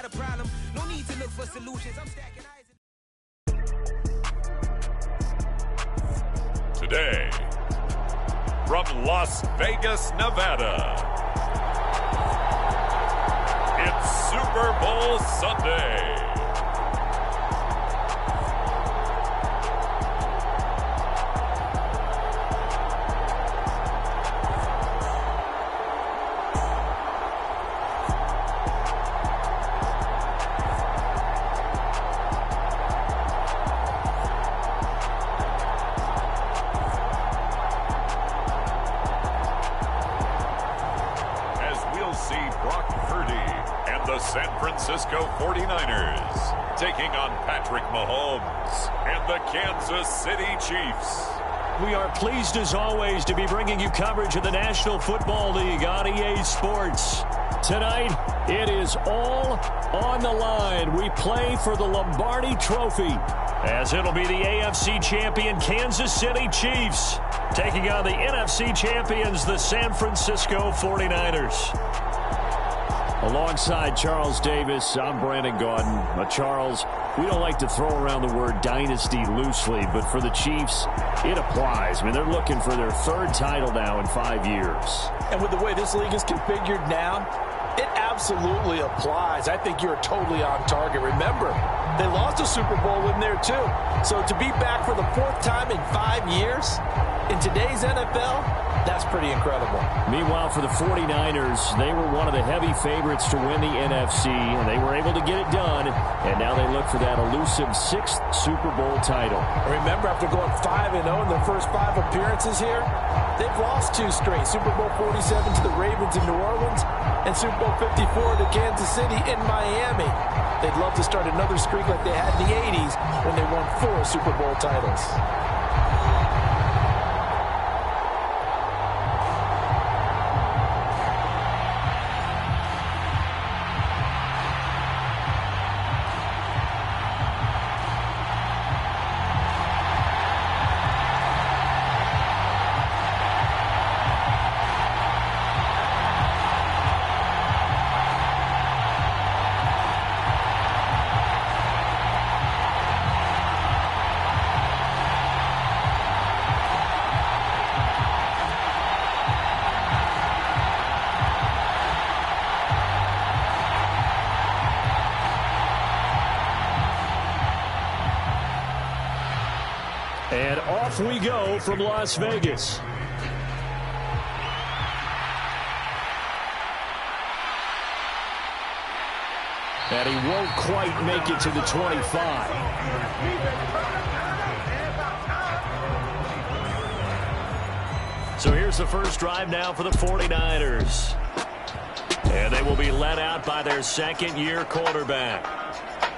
got a problem. No need to look for solutions. I'm stacking eyes. Today, from Las Vegas, Nevada, it's Super Bowl Sunday. San Francisco 49ers taking on Patrick Mahomes and the Kansas City Chiefs. We are pleased as always to be bringing you coverage of the National Football League on EA Sports. Tonight, it is all on the line. We play for the Lombardi Trophy, as it'll be the AFC champion Kansas City Chiefs taking on the NFC champions, the San Francisco 49ers. Alongside Charles Davis, I'm Brandon Gaudin. Charles, we don't like to throw around the word dynasty loosely, but for the Chiefs, it applies. I mean, they're looking for their third title now in 5 years. And with the way this league is configured now, it absolutely applies. I think you're totally on target. Remember, they lost a Super Bowl in there too. So to be back for the fourth time in 5 years in today's NFL, that's pretty incredible. Meanwhile, for the 49ers, they were one of the heavy favorites to win the NFC, and they were able to get it done, and now they look for that elusive 6th Super Bowl title. Remember, after going 5-0 in their first 5 appearances here, they've lost 2 straight. Super Bowl 47 to the Ravens in New Orleans, and Super Bowl 54 to Kansas City in Miami. They'd love to start another streak like they had in the 80s when they won 4 Super Bowl titles. And off we go from Las Vegas. And he won't quite make it to the 25. So here's the first drive now for the 49ers. And they will be led out by their second-year quarterback.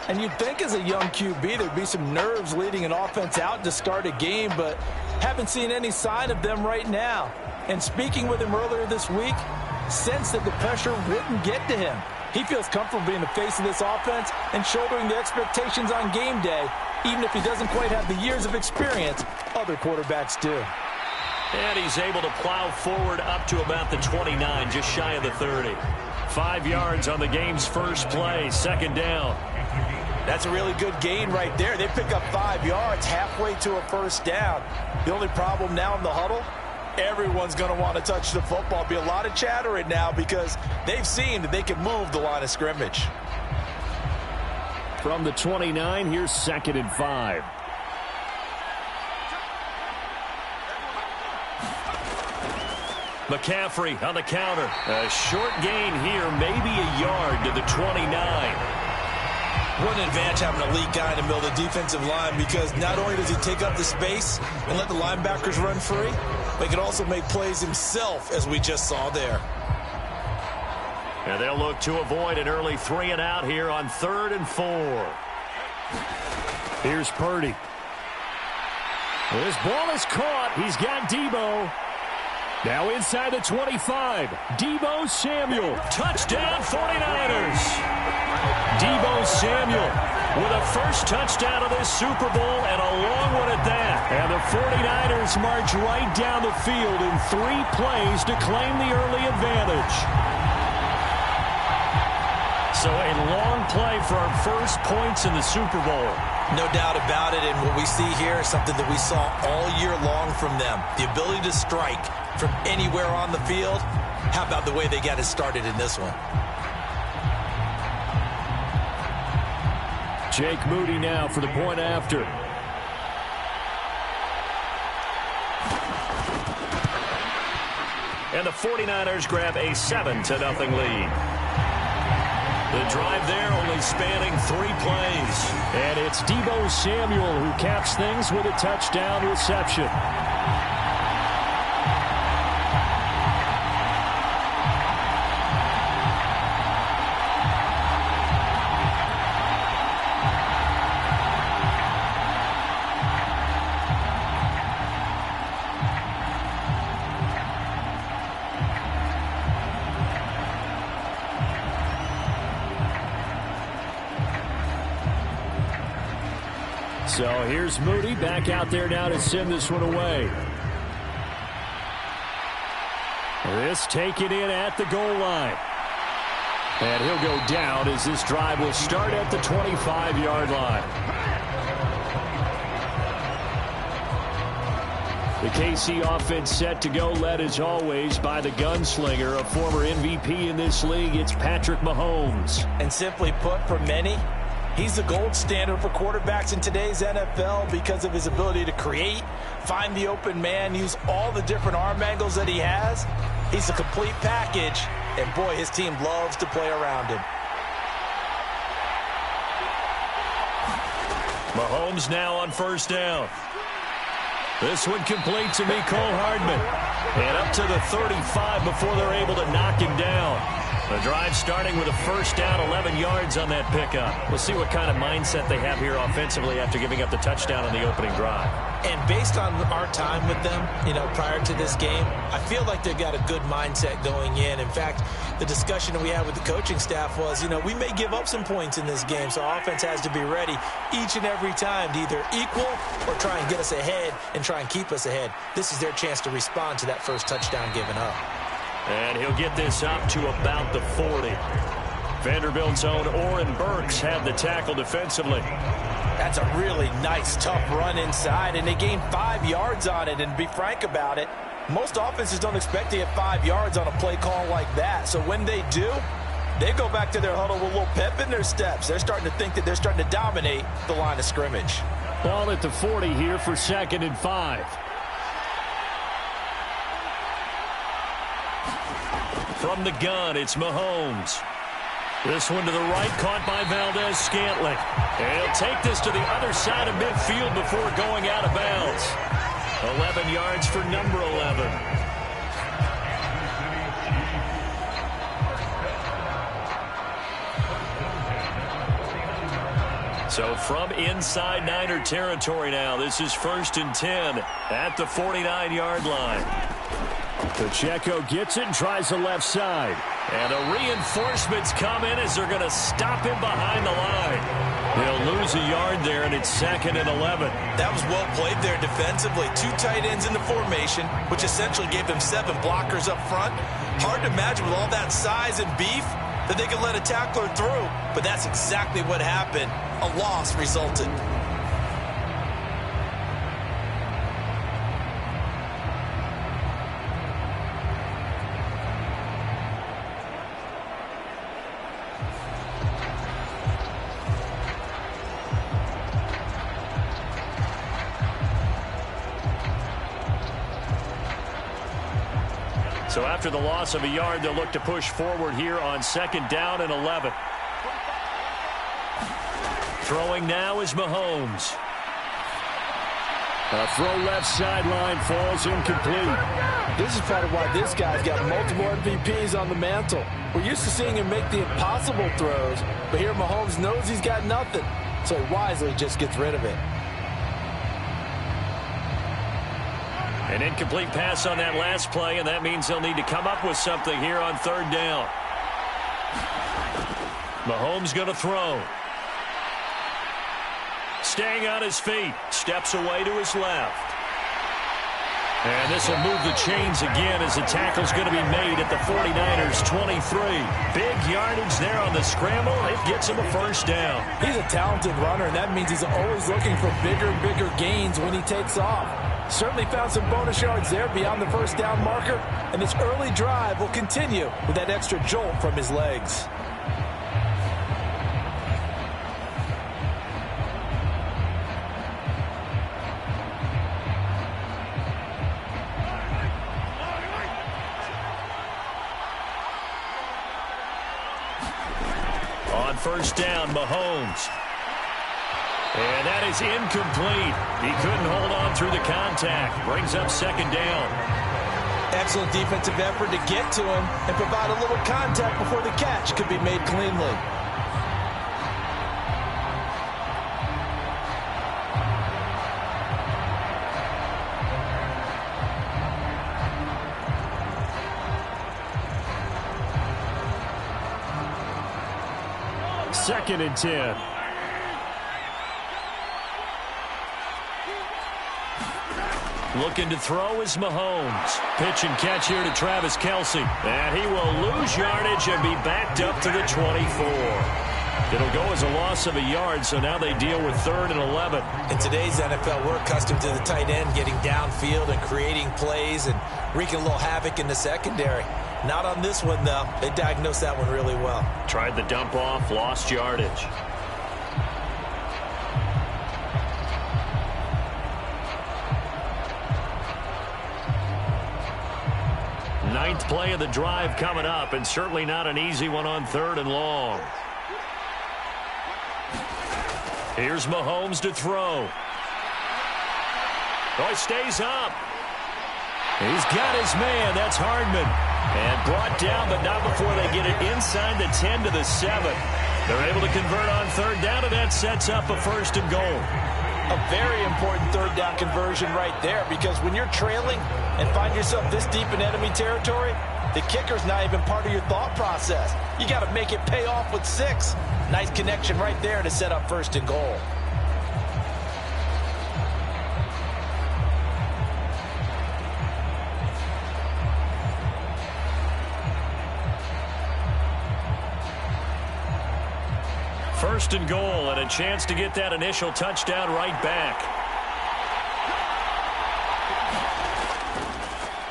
And you'd think as a young QB there'd be some nerves leading an offense out to start a game, but haven't seen any sign of them right now. And speaking with him earlier this week, sensed that the pressure wouldn't get to him. He feels comfortable being the face of this offense and shouldering the expectations on game day, even if he doesn't quite have the years of experience other quarterbacks do. And he's able to plow forward up to about the 29, just shy of the 30. 5 yards on the game's first play, second down. That's a really good gain right there. They pick up 5 yards halfway to a first down. The only problem now in the huddle, everyone's going to want to touch the football. Be a lot of chattering now because they've seen that they can move the line of scrimmage. From the 29, here's 2nd and 5. McCaffrey on the counter. A short gain here, maybe a yard to the 29. What an advantage having a lead guy in the middle of the defensive line, because not only does he take up the space and let the linebackers run free, but he can also make plays himself, as we just saw there. And they'll look to avoid an early 3 and out here on 3rd and 4. Here's Purdy. This ball is caught. He's got Debo. Now inside the 25, Debo Samuel. Touchdown 49ers. Debo Samuel with a first touchdown of this Super Bowl, and a long one at that. And the 49ers march right down the field in 3 plays to claim the early advantage. So a long play for our first points in the Super Bowl. No doubt about it, and what we see here is something that we saw all year long from them. The ability to strike from anywhere on the field. How about the way they got it started in this one? Jake Moody now for the point after. And the 49ers grab a 7-0 lead. The drive there only spanning 3 plays. And it's Deebo Samuel who caps things with a touchdown reception. So here's Moody back out there now to send this one away. This taken in at the goal line. And he'll go down as this drive will start at the 25-yard line. The KC offense set to go, led as always by the gunslinger, a former MVP in this league. It's Patrick Mahomes. And simply put, for many, he's the gold standard for quarterbacks in today's NFL because of his ability to create, find the open man, use all the different arm angles that he has. He's a complete package, and boy, his team loves to play around him. Mahomes now on first down. This one complete to Mecole Hardman. And up to the 35 before they're able to knock him down. The drive starting with a first down, 11 yards on that pickup. We'll see what kind of mindset they have here offensively after giving up the touchdown on the opening drive. And based on our time with them, prior to this game, I feel like they've got a good mindset going in. In fact, the discussion that we had with the coaching staff was, we may give up some points in this game, so our offense has to be ready each and every time to either equal or try and get us ahead and try and keep us ahead. This is their chance to respond to that first touchdown given up. And he'll get this up to about the 40. Vanderbilt's own Oren Burks had the tackle defensively. That's a really nice, tough run inside, and they gained 5 yards on it. And to be frank about it, most offenses don't expect to get 5 yards on a play call like that. So when they do, they go back to their huddle with a little pep in their steps. They're starting to think that they're starting to dominate the line of scrimmage. Ball at the 40 here for 2nd and 5. From the gun, it's Mahomes. This one to the right, caught by Valdez-Scantling. And he'll take this to the other side of midfield before going out of bounds. 11 yards for number 11. So from inside Niner territory now, this is 1st and 10 at the 49-yard line. Pacheco gets it and tries the left side. And the reinforcements come in as they're going to stop him behind the line. They'll lose a yard there, and it's 2nd and 11. That was well played there defensively. 2 tight ends in the formation, which essentially gave them 7 blockers up front. Hard to imagine with all that size and beef that they could let a tackler through. But that's exactly what happened. A loss resulted. So after the loss of a yard, they'll look to push forward here on 2nd down and 11. Throwing now is Mahomes. A throw left sideline falls incomplete. This is part of why this guy's got multiple MVPs on the mantle. We're used to seeing him make the impossible throws, but here Mahomes knows he's got nothing, so he wisely just gets rid of it. An incomplete pass on that last play, and that means they'll need to come up with something here on 3rd down. Mahomes going to throw. Staying on his feet. Steps away to his left. And this will move the chains again as the tackle's going to be made at the 49ers 23. Big yardage there on the scramble. It gets him a first down. He's a talented runner, and that means he's always looking for bigger and bigger gains when he takes off. Certainly found some bonus yards there beyond the first down marker, and this early drive will continue with that extra jolt from his legs. On first down, Mahomes. And that is incomplete. He couldn't hold on through the contact. Brings up second down. Excellent defensive effort to get to him and provide a little contact before the catch could be made cleanly. Second and 10. Looking to throw is Mahomes. Pitch and catch here to Travis Kelce. And he will lose yardage and be backed up to the 24. It'll go as a loss of a yard, so now they deal with 3rd and 11. In today's NFL, we're accustomed to the tight end getting downfield and creating plays and wreaking a little havoc in the secondary. Not on this one, though. They diagnosed that one really well. Tried the dump off, lost yardage. Ninth play of the drive coming up, and certainly not an easy one on 3rd and long. Here's Mahomes to throw. Oh, he stays up. He's got his man. That's Hardman. And brought down, but not before they get it inside the 10 to the 7. They're able to convert on 3rd down, and that sets up a 1st and goal. A very important 3rd down conversion right there, because when you're trailing and find yourself this deep in enemy territory, the kicker's not even part of your thought process. You got to make it pay off with 6. Nice connection right there to set up 1st and goal. First and goal, and a chance to get that initial touchdown right back.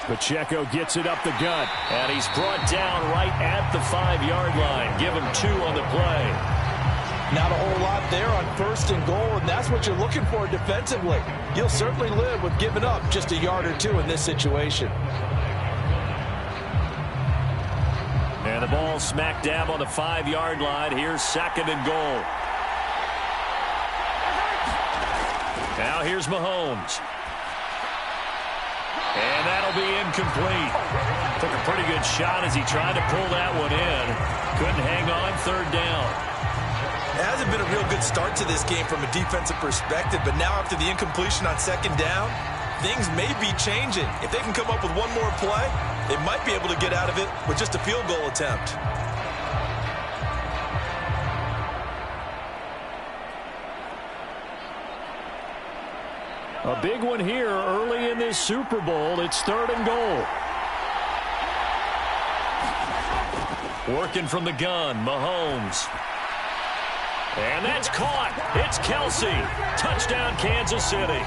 Pacheco gets it up the gut, and he's brought down right at the 5-yard line. Give him 2 on the play. Not a whole lot there on 1st and goal, and that's what you're looking for defensively. You'll certainly live with giving up just a yard or 2 in this situation. And the ball smack dab on the 5-yard line. Here's 2nd and goal. Now here's Mahomes. And that'll be incomplete. Took a pretty good shot as he tried to pull that one in. Couldn't hang on 3rd down. It hasn't been a real good start to this game from a defensive perspective, but now after the incompletion on 2nd down, things may be changing. If they can come up with one more play, they might be able to get out of it with just a field goal attempt. A big one here early in this Super Bowl. It's 3rd and goal. Working from the gun, Mahomes. And that's caught. It's Kelce. Touchdown, Kansas City.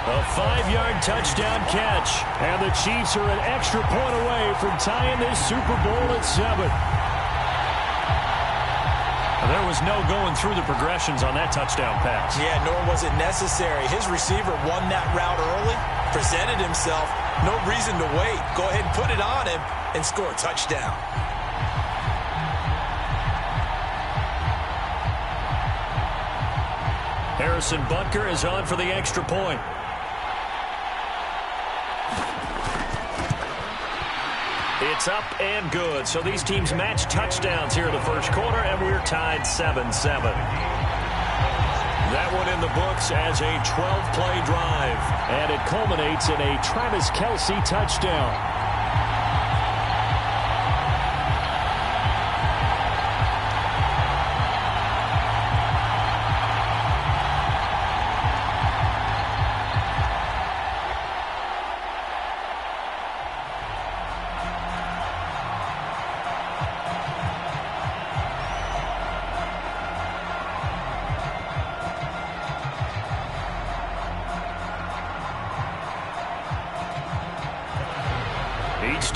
A 5-yard touchdown catch. And the Chiefs are an extra point away from tying this Super Bowl at 7. There was no going through the progressions on that touchdown pass. Yeah, nor was it necessary. His receiver won that route early, presented himself. No reason to wait. Go ahead and put it on him and score a touchdown. Harrison Butker is on for the extra point. It's up and good. So these teams match touchdowns here in the first quarter, and we're tied 7-7. That one in the books as a 12-play drive, and it culminates in a Travis Kelce touchdown.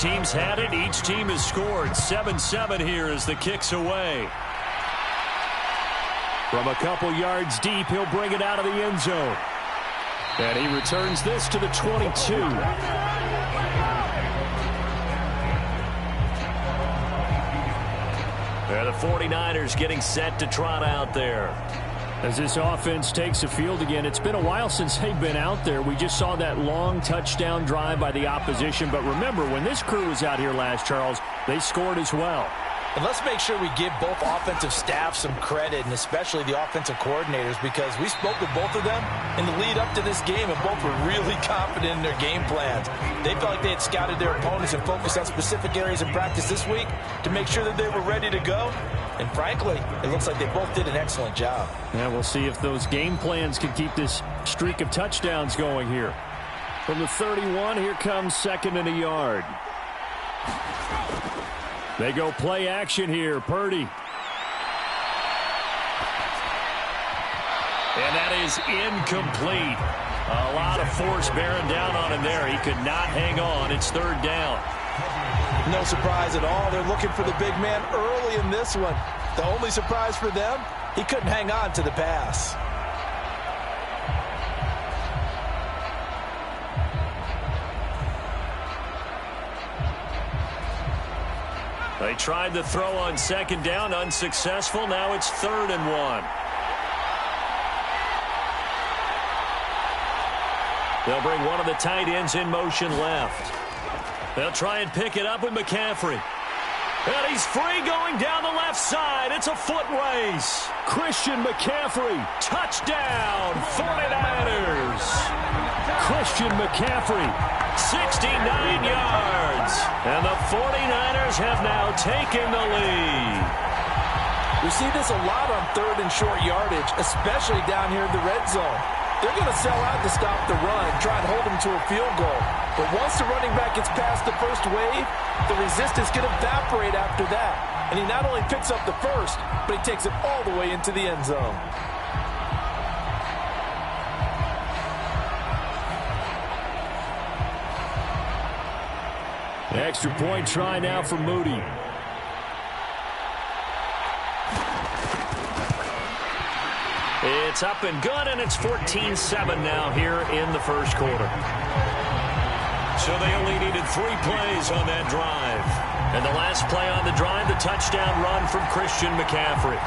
team's had it. Each team has scored. 7-7 here as the kick's away. From a couple yards deep, he'll bring it out of the end zone. And he returns this to the 22. And the 49ers getting set to trot out there. As this offense takes the field again, it's been a while since they've been out there. We just saw that long touchdown drive by the opposition. But remember, when this crew was out here last, Charles, they scored as well. And let's make sure we give both offensive staff some credit, and especially the offensive coordinators, because we spoke with both of them in the lead up to this game, and both were really confident in their game plans. They felt like they had scouted their opponents and focused on specific areas in practice this week to make sure that they were ready to go. And frankly, it looks like they both did an excellent job. Yeah, we'll see if those game plans can keep this streak of touchdowns going here. From the 31, here comes 2nd and a yard. They go play action here. Purdy. And that is incomplete. A lot of force bearing down on him there. He could not hang on. It's 3rd down. No surprise at all. They're looking for the big man early in this one. The only surprise for them, he couldn't hang on to the pass. They tried the throw on 2nd down, unsuccessful. Now it's 3rd and 1. They'll bring one of the tight ends in motion left. They'll try and pick it up with McCaffrey. And he's free going down the left side. It's a foot race. Christian McCaffrey, touchdown, 49ers. Christian McCaffrey, 69 yards. And the 49ers have now taken the lead. We see this a lot on 3rd and short yardage, especially down here in the red zone. They're going to sell out to stop the run, try and hold them to a field goal. But once the running back gets past the first wave, the resistance can evaporate after that. And he not only picks up the first, but he takes it all the way into the end zone. Extra point try now for Moody. It's up and good, and it's 14-7 now here in the first quarter. So they only needed 3 plays on that drive. And the last play on the drive, the touchdown run from Christian McCaffrey.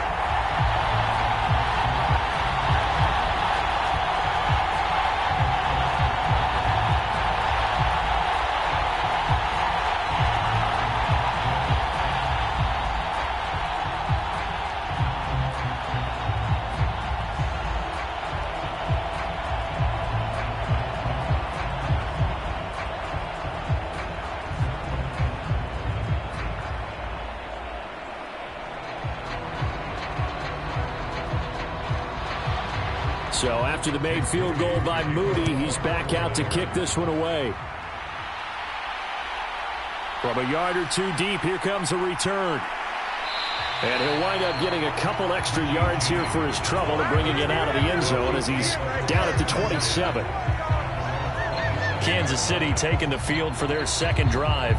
So after the made field goal by Moody, he's back out to kick this one away. From a yard or 2 deep, here comes a return. And he'll wind up getting a couple extra yards here for his trouble and bringing it out of the end zone as he's down at the 27. Kansas City taking the field for their 2nd drive.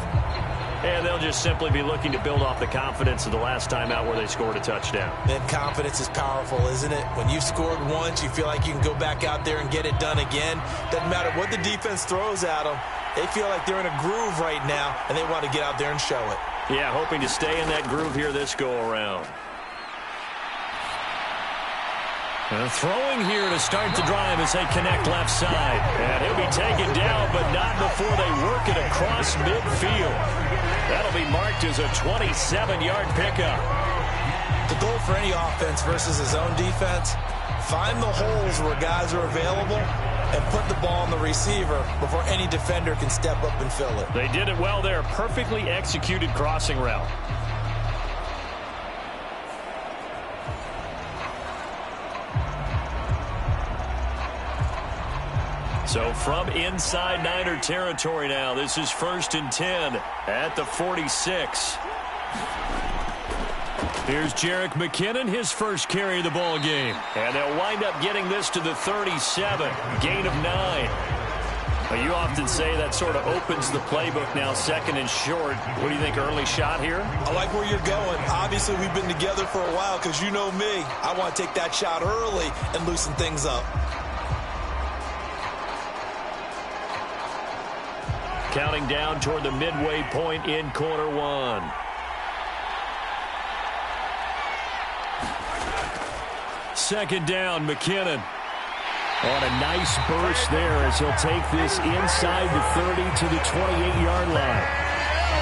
And they'll just simply be looking to build off the confidence of the last time out where they scored a touchdown. And confidence is powerful, isn't it? When you've scored once, you feel like you can go back out there and get it done again. Doesn't matter what the defense throws at them. They feel like they're in a groove right now, and they want to get out there and show it. Yeah, hoping to stay in that groove here this go-around. And throwing here to start the drive as they connect left side. And he'll be taken down, but not before they work it across midfield. That'll be marked as a 27-yard pickup. The goal for any offense versus his own defense, find the holes where guys are available and put the ball on the receiver before any defender can step up and fill it. They did it well there. Perfectly executed crossing route. So from inside Niner territory now, this is 1st and 10 at the 46. Here's Jerick McKinnon, his first carry of the ball game. And they'll wind up getting this to the 37, gain of 9. Well, you often say that sort of opens the playbook now, second and short. What do you think, early shot here? I like where you're going. Obviously, we've been together for a while because you know me. I want to take that shot early and loosen things up. Counting down toward the midway point in quarter one. Second down, McKinnon. On a nice burst there as he'll take this inside the 30 to the 28-yard line.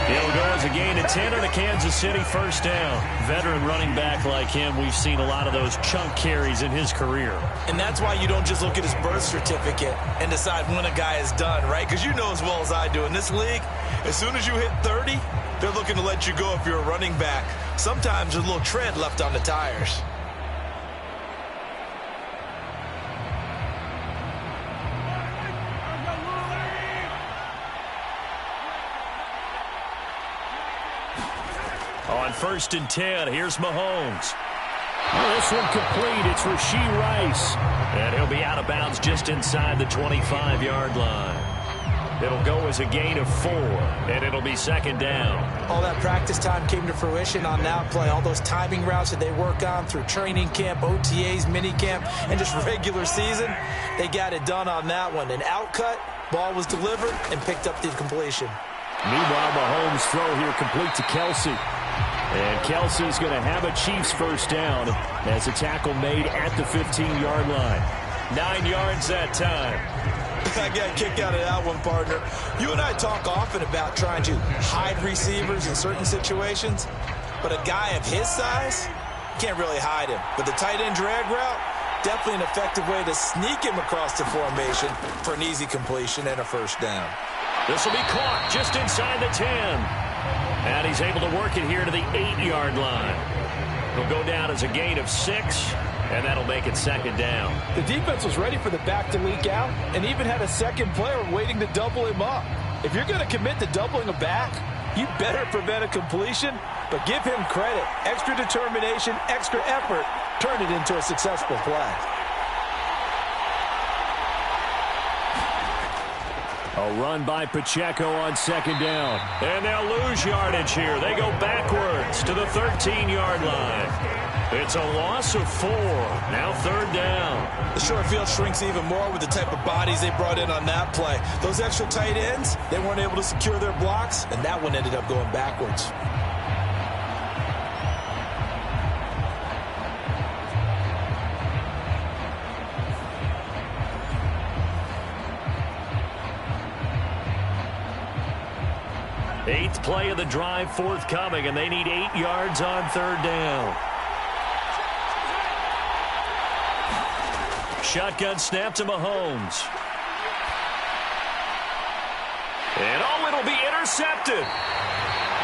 He'll go as a gain of 10 on a Kansas City first down. Veteran running back like him, we've seen a lot of those chunk carries in his career. And that's why you don't just look at his birth certificate and decide when a guy is done, right? Because you know as well as I do, in this league, as soon as you hit 30, they're looking to let you go if you're a running back. Sometimes there's a little tread left on the tires. On 1st and 10, here's Mahomes. Oh, this one complete. It's Rashee Rice. And he'll be out of bounds just inside the 25-yard line. It'll go as a gain of 4, and it'll be second down. All that practice time came to fruition on that play. All those timing routes that they work on through training camp, OTAs, minicamp, and just regular season, they got it done on that one. An outcut, ball was delivered, and picked up the completion. Meanwhile, Mahomes' throw here complete to Kelsey. And Kelsey's going to have a Chiefs first down as a tackle made at the 15-yard line. 9 yards that time. I got a kick out of that one, partner. You and I talk often about trying to hide receivers in certain situations, but a guy of his size can't really hide him. But the tight end drag route, definitely an effective way to sneak him across the formation for an easy completion and a first down. This will be caught just inside the 10. And he's able to work it here to the 8-yard line. He'll go down as a gain of 6, and that'll make it second down. The defense was ready for the back to leak out and even had a second player waiting to double him up. If you're going to commit to doubling a back, you better prevent a completion, but give him credit. Extra determination, extra effort, turn it into a successful play. A run by Pacheco on second down. And they'll lose yardage here. They go backwards to the 13-yard line. It's a loss of 4. Now third down. The short field shrinks even more with the type of bodies they brought in on that play. Those extra tight ends, they weren't able to secure their blocks, and that one ended up going backwards. Eighth play of the drive forthcoming, and they need 8 yards on third down. Shotgun snap to Mahomes. And it'll be intercepted.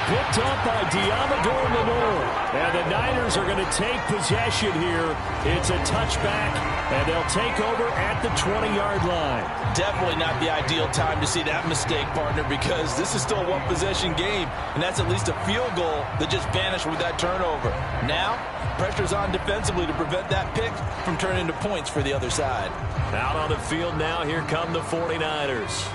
Picked up by Diamador Lenore. And the Niners are going to take possession here. It's a touchback, and they'll take over at the 20-yard line. Definitely not the ideal time to see that mistake, partner, because this is still a one-possession game, and that's at least a field goal that just vanished with that turnover. Now, pressure's on defensively to prevent that pick from turning into points for the other side. Out on the field now, here come the 49ers.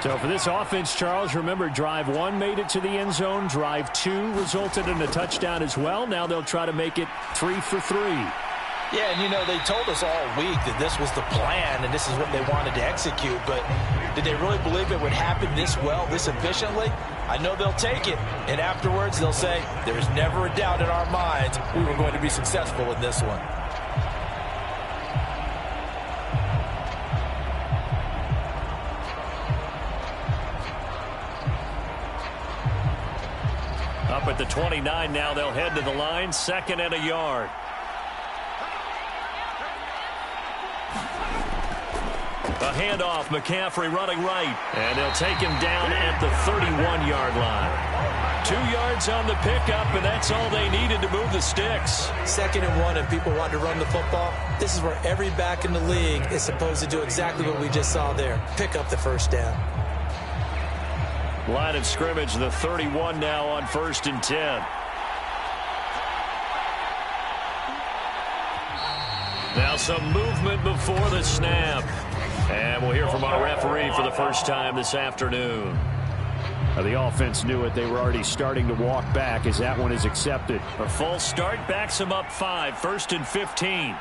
So for this offense, Charles, remember, drive 1 made it to the end zone. Drive 2 resulted in a touchdown as well. Now they'll try to make it 3 for 3. Yeah, and you know, they told us all week that this was the plan and this is what they wanted to execute, but did they really believe it would happen this well, this efficiently? I know they'll take it, and afterwards they'll say, there's never a doubt in our minds we were going to be successful in this one. Up at the 29 now, they'll head to the line, 2nd and a yard. A handoff, McCaffrey running right, and they'll take him down at the 31-yard line. 2 yards on the pickup, and that's all they needed to move the sticks. 2nd and 1, and people want to run the football. This is where every back in the league is supposed to do exactly what we just saw there. Pick up the first down. Line of scrimmage, the 31 now on 1st and 10. Now some movement before the snap. And we'll hear from our referee for the first time this afternoon. The offense knew it. They were already starting to walk back as that one is accepted. A false start backs them up 5, 1st and 15.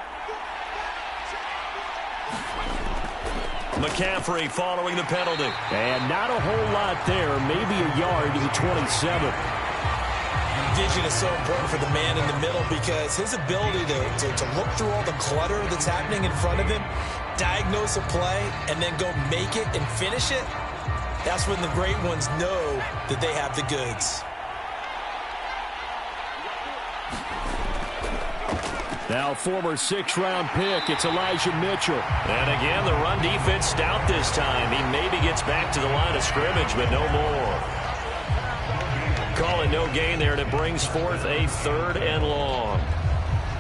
McCaffrey following the penalty. And not a whole lot there, maybe a yard to the 27. Vision is so important for the man in the middle because his ability to look through all the clutter that's happening in front of him, diagnose a play, and then go make it and finish it, that's when the great ones know that they have the goods. Now former 6th-round pick, it's Elijah Mitchell. And again, the run defense stout this time. He maybe gets back to the line of scrimmage, but no more. Call it no gain there, and it brings forth a 3rd and long.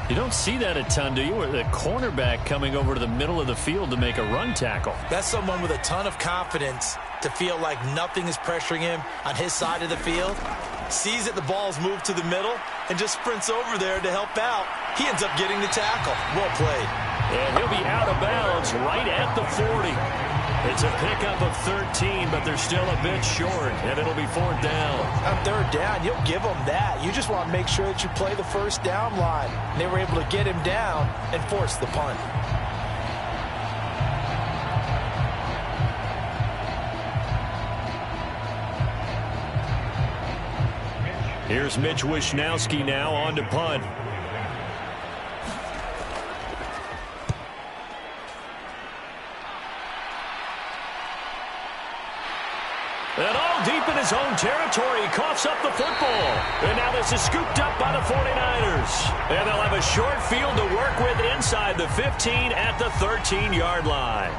You don't see that a ton, do you? The cornerback coming over to the middle of the field to make a run tackle. That's someone with a ton of confidence to feel like nothing is pressuring him on his side of the field. Sees that the ball's moved to the middle and just sprints over there to help out. He ends up getting the tackle. Well played. And he'll be out of bounds right at the 40. It's a pickup of 13, but they're still a bit short, and it'll be 4th down. On 3rd down, you'll give them that. You just want to make sure that you play the 1st down line. They were able to get him down and force the punt. Here's Mitch Wishnowski now on to punt. And all deep in his own territory, he coughs up the football. And now this is scooped up by the 49ers. And they'll have a short field to work with inside the 15 at the 13-yard line.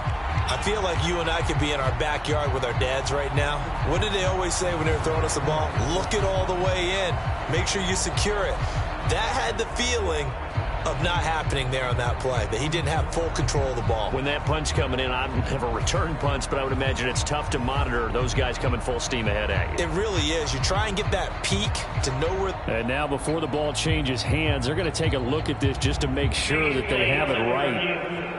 I feel like you and I could be in our backyard with our dads right now. What did they always say when they were throwing us the ball? Look it all the way in. Make sure you secure it. That had the feeling of not happening there on that play, that he didn't have full control of the ball. When that punt's coming in, I don't have a return punch, but I would imagine it's tough to monitor those guys coming full steam ahead at you. It really is. You try and get that peak to know where... And now before the ball changes hands, they're going to take a look at this just to make sure that they have it right.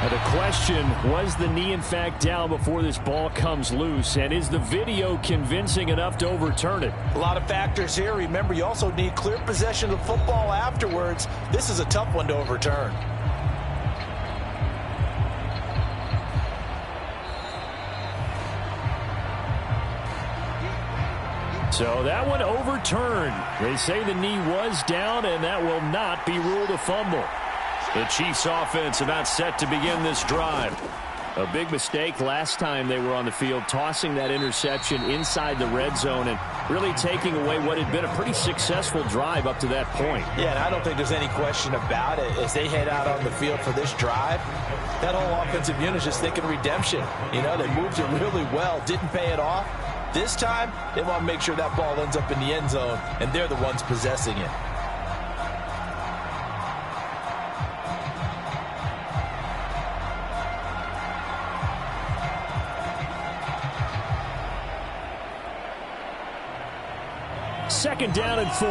The question, was the knee in fact down before this ball comes loose? And is the video convincing enough to overturn it? A lot of factors here. Remember, you also need clear possession of the football afterwards. This is a tough one to overturn. So that one overturned. They say the knee was down, and that will not be ruled a fumble. The Chiefs offense about set to begin this drive. A big mistake last time they were on the field, tossing that interception inside the red zone and really taking away what had been a pretty successful drive up to that point. Yeah, and I don't think there's any question about it. As they head out on the field for this drive, that whole offensive unit is just thinking redemption. You know, they moved it really well, didn't pay it off. This time, they want to make sure that ball ends up in the end zone, and they're the ones possessing it. Second down and 4.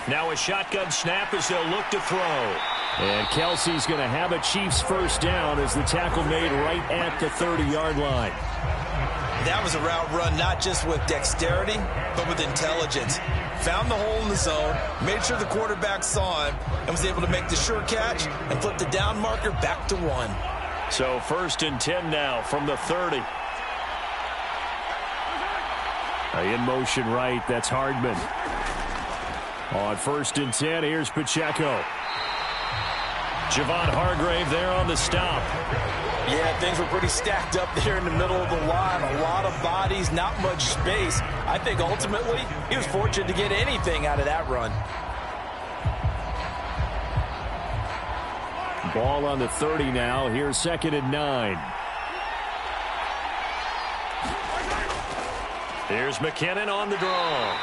Now a shotgun snap as they'll look to throw. And Kelsey's going to have a Chiefs first down as the tackle made right at the 30-yard line. That was a route run not just with dexterity, but with intelligence. Found the hole in the zone, made sure the quarterback saw him, and was able to make the sure catch and flip the down marker back to 1. So 1st and 10 now from the 30. In motion right, that's Hardman. On 1st and 10, here's Pacheco. Javon Hargrave there on the stop. Yeah, things were pretty stacked up there in the middle of the line. A lot of bodies, not much space. I think ultimately he was fortunate to get anything out of that run. Ball on the 30 now. Here's 2nd and 9. Here's McKinnon on the draw.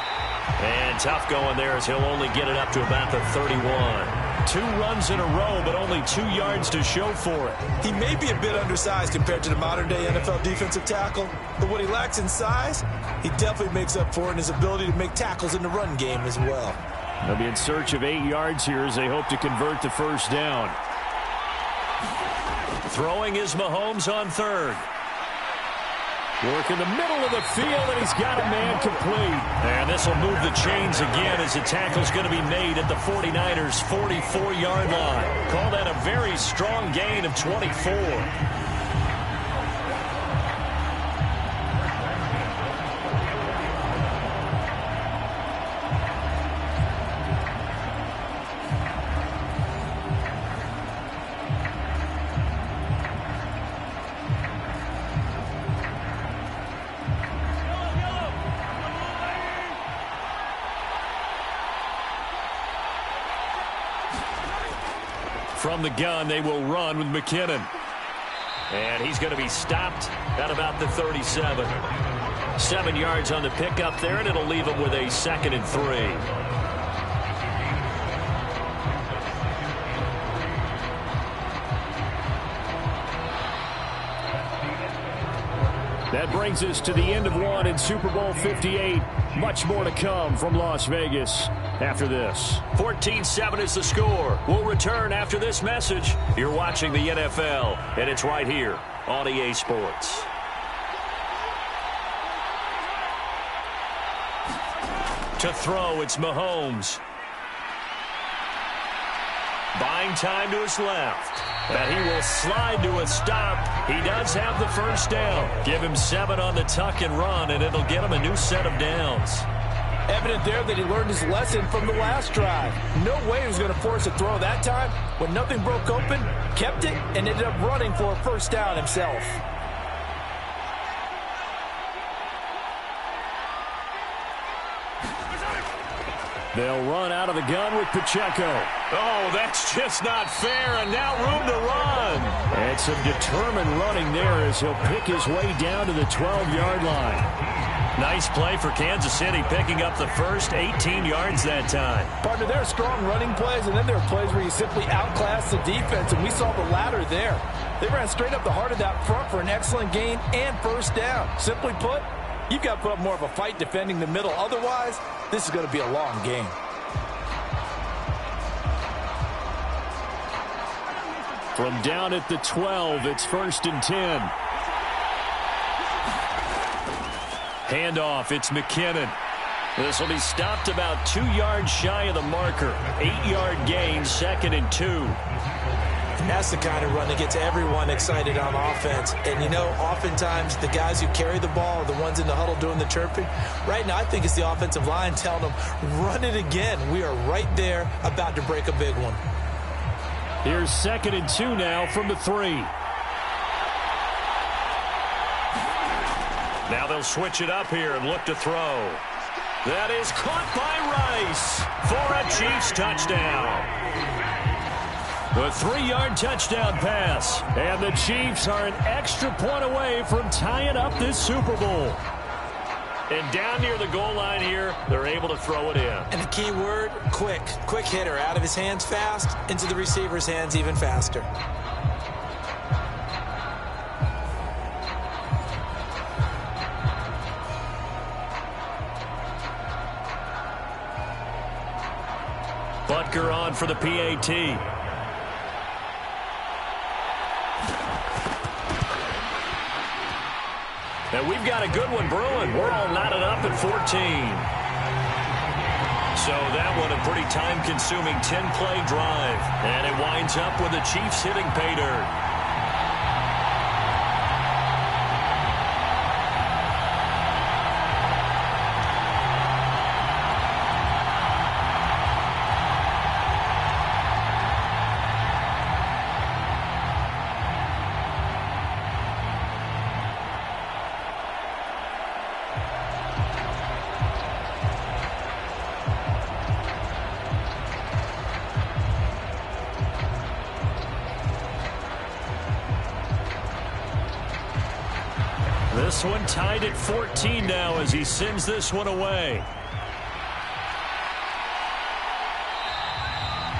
And tough going there as he'll only get it up to about the 31. 2 runs in a row, but only 2 yards to show for it. He may be a bit undersized compared to the modern-day NFL defensive tackle, but what he lacks in size, he definitely makes up for in his ability to make tackles in the run game as well. They'll be in search of 8 yards here as they hope to convert the first down. Throwing is Mahomes on third. Work in the middle of the field, and he's got a man complete. And this will move the chains again as the tackle's going to be made at the 49ers' 44-yard line. Call that a very strong gain of 24. From the gun, they will run with McKinnon. And he's going to be stopped at about the 37. 7 yards on the pickup there, and it'll leave him with a 2nd and 3. That brings us to the end of one in Super Bowl 58. Much more to come from Las Vegas after this. 14-7 is the score. We'll return after this message. You're watching the NFL, and it's right here on EA Sports. To throw, it's Mahomes. Buying time to his left. And he will slide to a stop. He does have the first down. Give him 7 on the tuck and run, and it'll get him a new set of downs. Evident there that he learned his lesson from the last drive. No way he was going to force a throw that time. When nothing broke open, kept it, and ended up running for a first down himself. They'll run out of the gun with Pacheco. Oh, that's just not fair, and now room to run. And some determined running there as he'll pick his way down to the 12-yard line. Nice play for Kansas City, picking up the first 18 yards that time. Partner, there are strong running plays, and then there are plays where you simply outclass the defense, and we saw the latter there. They ran straight up the heart of that front for an excellent gain and first down. Simply put, you've got to put up more of a fight defending the middle. Otherwise, this is going to be a long game. From down at the 12, it's 1st and 10. Handoff, it's McKinnon. This will be stopped about 2 yards shy of the marker. 8-yard gain, 2nd and 2. And that's the kind of run that gets everyone excited on offense. And, you know, oftentimes the guys who carry the ball are the ones in the huddle doing the chirping. Right now, I think it's the offensive line telling them, run it again. We are right there about to break a big one. Here's 2nd and 2 now from the 3. Now they'll switch it up here and look to throw. That is caught by Rice for a Chiefs touchdown. A 3-yard touchdown pass. And the Chiefs are an extra point away from tying up this Super Bowl. And down near the goal line here, they're able to throw it in. And the key word, quick. Quick hitter. Out of his hands fast, into the receiver's hands even faster. Butker on for the PAT. And we've got a good one brewing. We're all knotted up at 14. So that one a pretty time-consuming 10-play drive. And it winds up with the Chiefs hitting pay dirt. This one tied at 14 now as he sends this one away.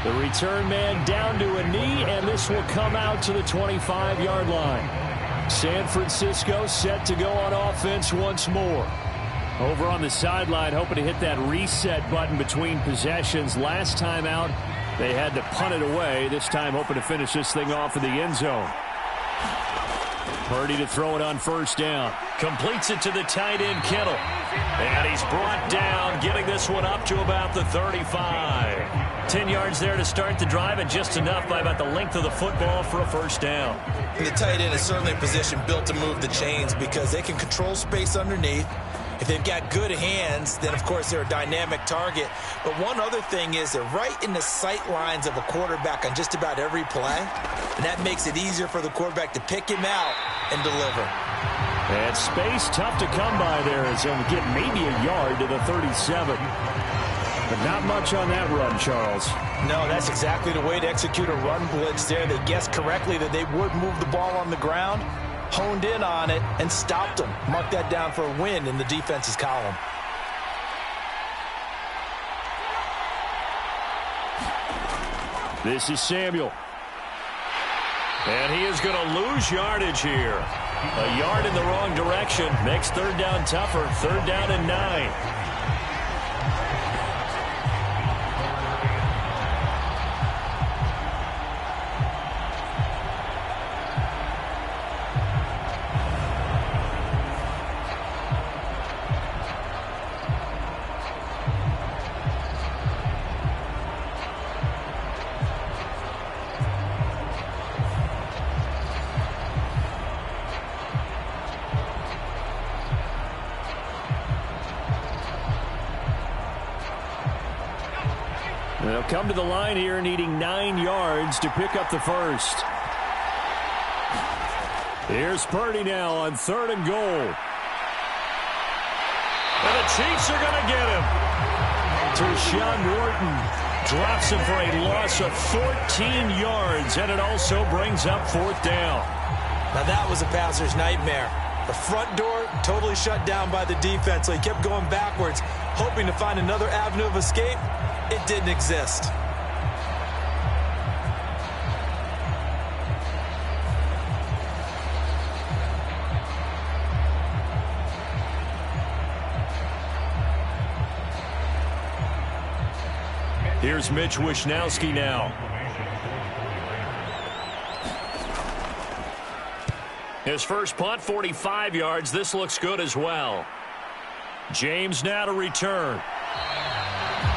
The return man down to a knee, and this will come out to the 25-yard line. San Francisco set to go on offense once more. Over on the sideline, hoping to hit that reset button between possessions. Last time out, they had to punt it away. This time, hoping to finish this thing off in the end zone. Purdy to throw it on first down. Completes it to the tight end, Kittle. And he's brought down, getting this one up to about the 35. 10 yards there to start the drive, and just enough by about the length of the football for a first down. And the tight end is certainly a position built to move the chains because they can control space underneath. If they've got good hands, then, of course, they're a dynamic target. But one other thing is they're right in the sight lines of a quarterback on just about every play. And that makes it easier for the quarterback to pick him out and deliver. And space tough to come by there as they'll get maybe a yard to the 37. But not much on that run, Charles. No, that's exactly the way to execute a run blitz there. They guessed correctly that they would move the ball on the ground, honed in on it, and stopped them. Mark that down for a win in the defense's column. This is Samuel. And he is going to lose yardage here. A yard in the wrong direction. Makes third down tougher. Third down and 9. They'll come to the line here needing 9 yards to pick up the first. Here's Purdy now on 3rd and goal. And the Chiefs are going to get him. Tershawn Wharton drops him for a loss of 14 yards, and it also brings up 4th down. Now that was a passer's nightmare. The front door totally shut down by the defense, so he kept going backwards, hoping to find another avenue of escape. It didn't exist. Here's Mitch Wishnowski now. His first punt, 45 yards. This looks good as well. James now to return.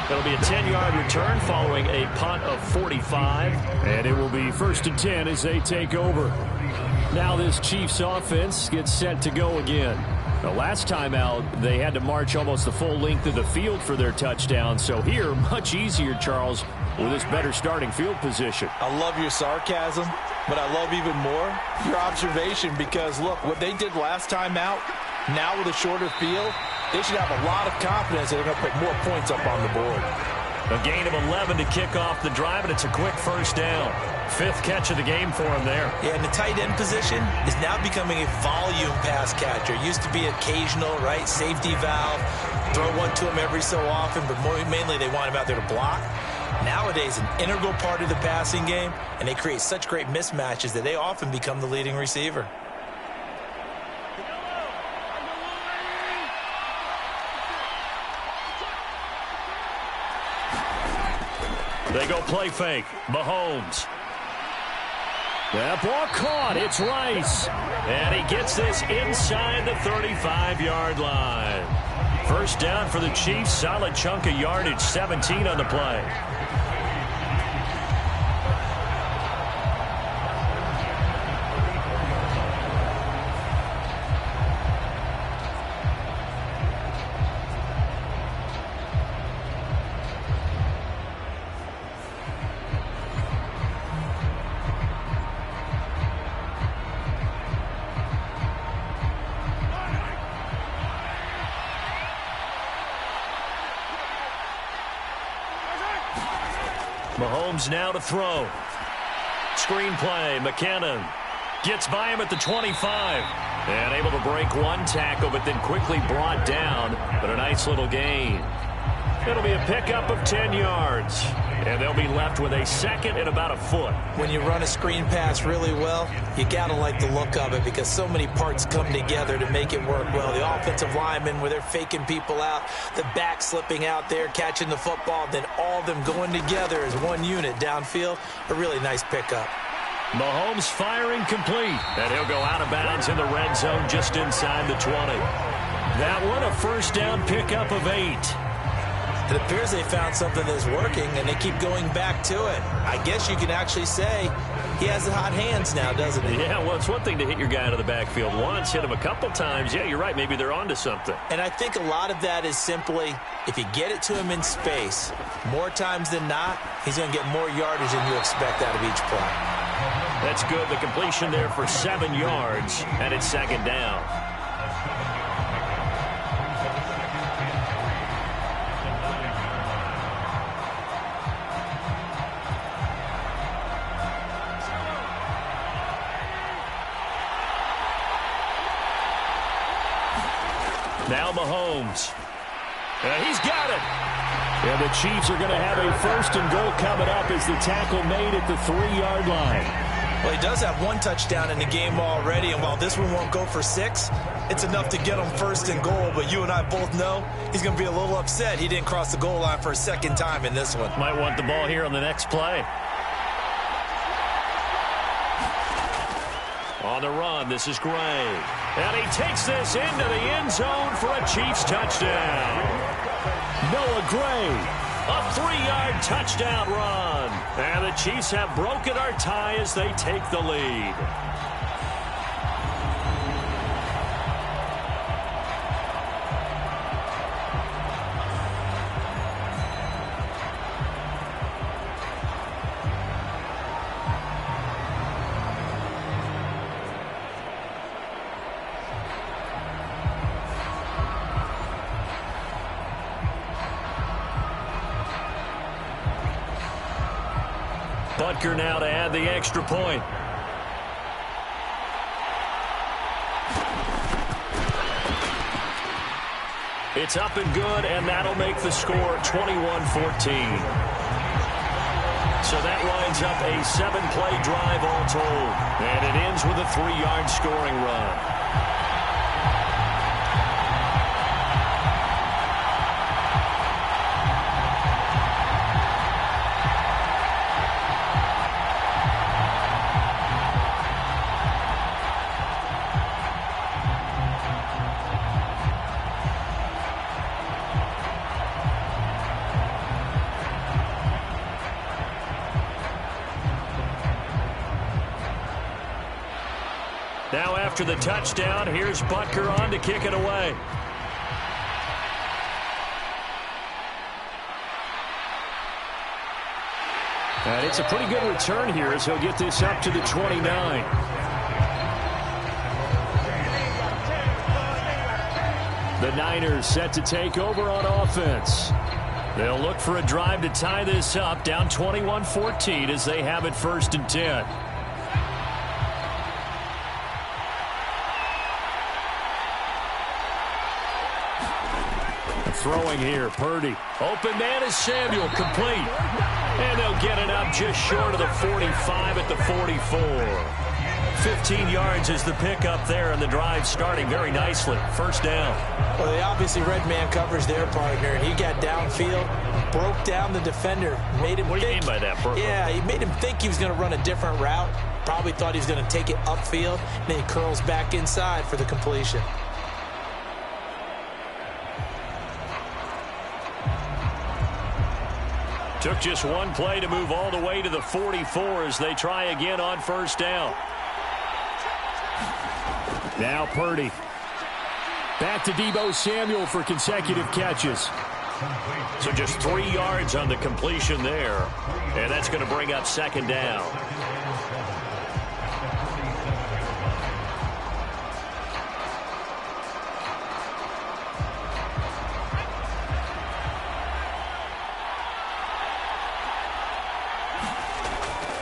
It'll be a 10-yard return following a punt of 45. And it will be 1st and 10 as they take over. Now this Chiefs offense gets set to go again. The last time out, they had to march almost the full length of the field for their touchdown. So here, much easier, Charles, with this better starting field position. I love your sarcasm, but I love even more your observation because, look, what they did last time out, now with a shorter field, they should have a lot of confidence that they're going to put more points up on the board. A gain of 11 to kick off the drive, and it's a quick first down. 5th catch of the game for him there. Yeah, and the tight end position is now becoming a volume pass catcher. It used to be occasional, right, safety valve, throw one to him every so often, but mainly they want him out there to block. Nowadays, an integral part of the passing game, and they create such great mismatches that they often become the leading receiver. They go play fake. Mahomes. That ball caught. It's Rice. And he gets this inside the 35-yard line. First down for the Chiefs. Solid chunk of yardage. 17 on the play. Mahomes now to throw. Screen play. McKinnon gets by him at the 25. And able to break one tackle, but then quickly brought down. But a nice little gain. It'll be a pickup of 10 yards. And they'll be left with a second and about a foot. When you run a screen pass really well, you got to like the look of it because so many parts come together to make it work well. The offensive linemen, where they're faking people out, the back slipping out there, catching the football, then all of them going together as one unit downfield. A really nice pickup. Mahomes firing complete. And he'll go out of bounds in the red zone just inside the 20. That one a first down pickup of 8. It appears they found something that's working, and they keep going back to it. I guess you can actually say he has the hot hands now, doesn't he? Yeah, well, it's one thing to hit your guy out of the backfield once, hit him a couple times. Yeah, you're right. Maybe they're onto something. And I think a lot of that is simply if you get it to him in space, more times than not, he's going to get more yardage than you expect out of each play. That's good. The completion there for 7 yards, and it's second down. Now Mahomes. He's got it. And the Chiefs are going to have a first and goal coming up as the tackle made at the 3-yard line. Well, he does have one touchdown in the game already, and while this one won't go for 6, it's enough to get him first and goal. But you and I both know he's going to be a little upset he didn't cross the goal line for a second time in this one. Might want the ball here on the next play. On the run, this is Gray. And he takes this into the end zone for a Chiefs touchdown. Noah Gray, a 3-yard touchdown run. And the Chiefs have broken our tie as they take the lead. Butker now to add the extra point. It's up and good, and that'll make the score 21-14. So that winds up a 7-play drive all told. And it ends with a 3-yard scoring run. Now after the touchdown, here's Butker on to kick it away. And it's a pretty good return here as he'll get this up to the 29. The Niners set to take over on offense. They'll look for a drive to tie this up, down 21-14 as they have it first and 10. Throwing here, Purdy. Open man is Samuel, complete. And they'll get it up just short of the 45 at the 44. 15 yards is the pickup there, and the drive starting very nicely. First down. Well, they obviously red man coverage their partner, and he got downfield, broke down the defender, made him What do you mean by that, Burke? Yeah, he made him think he was going to run a different route. Probably thought he was going to take it upfield, and then he curls back inside for the completion. Took just one play to move all the way to the 44 as they try again on first down. Now Purdy. Back to Deebo Samuel for consecutive catches. So just 3 yards on the completion there. And that's going to bring up second down.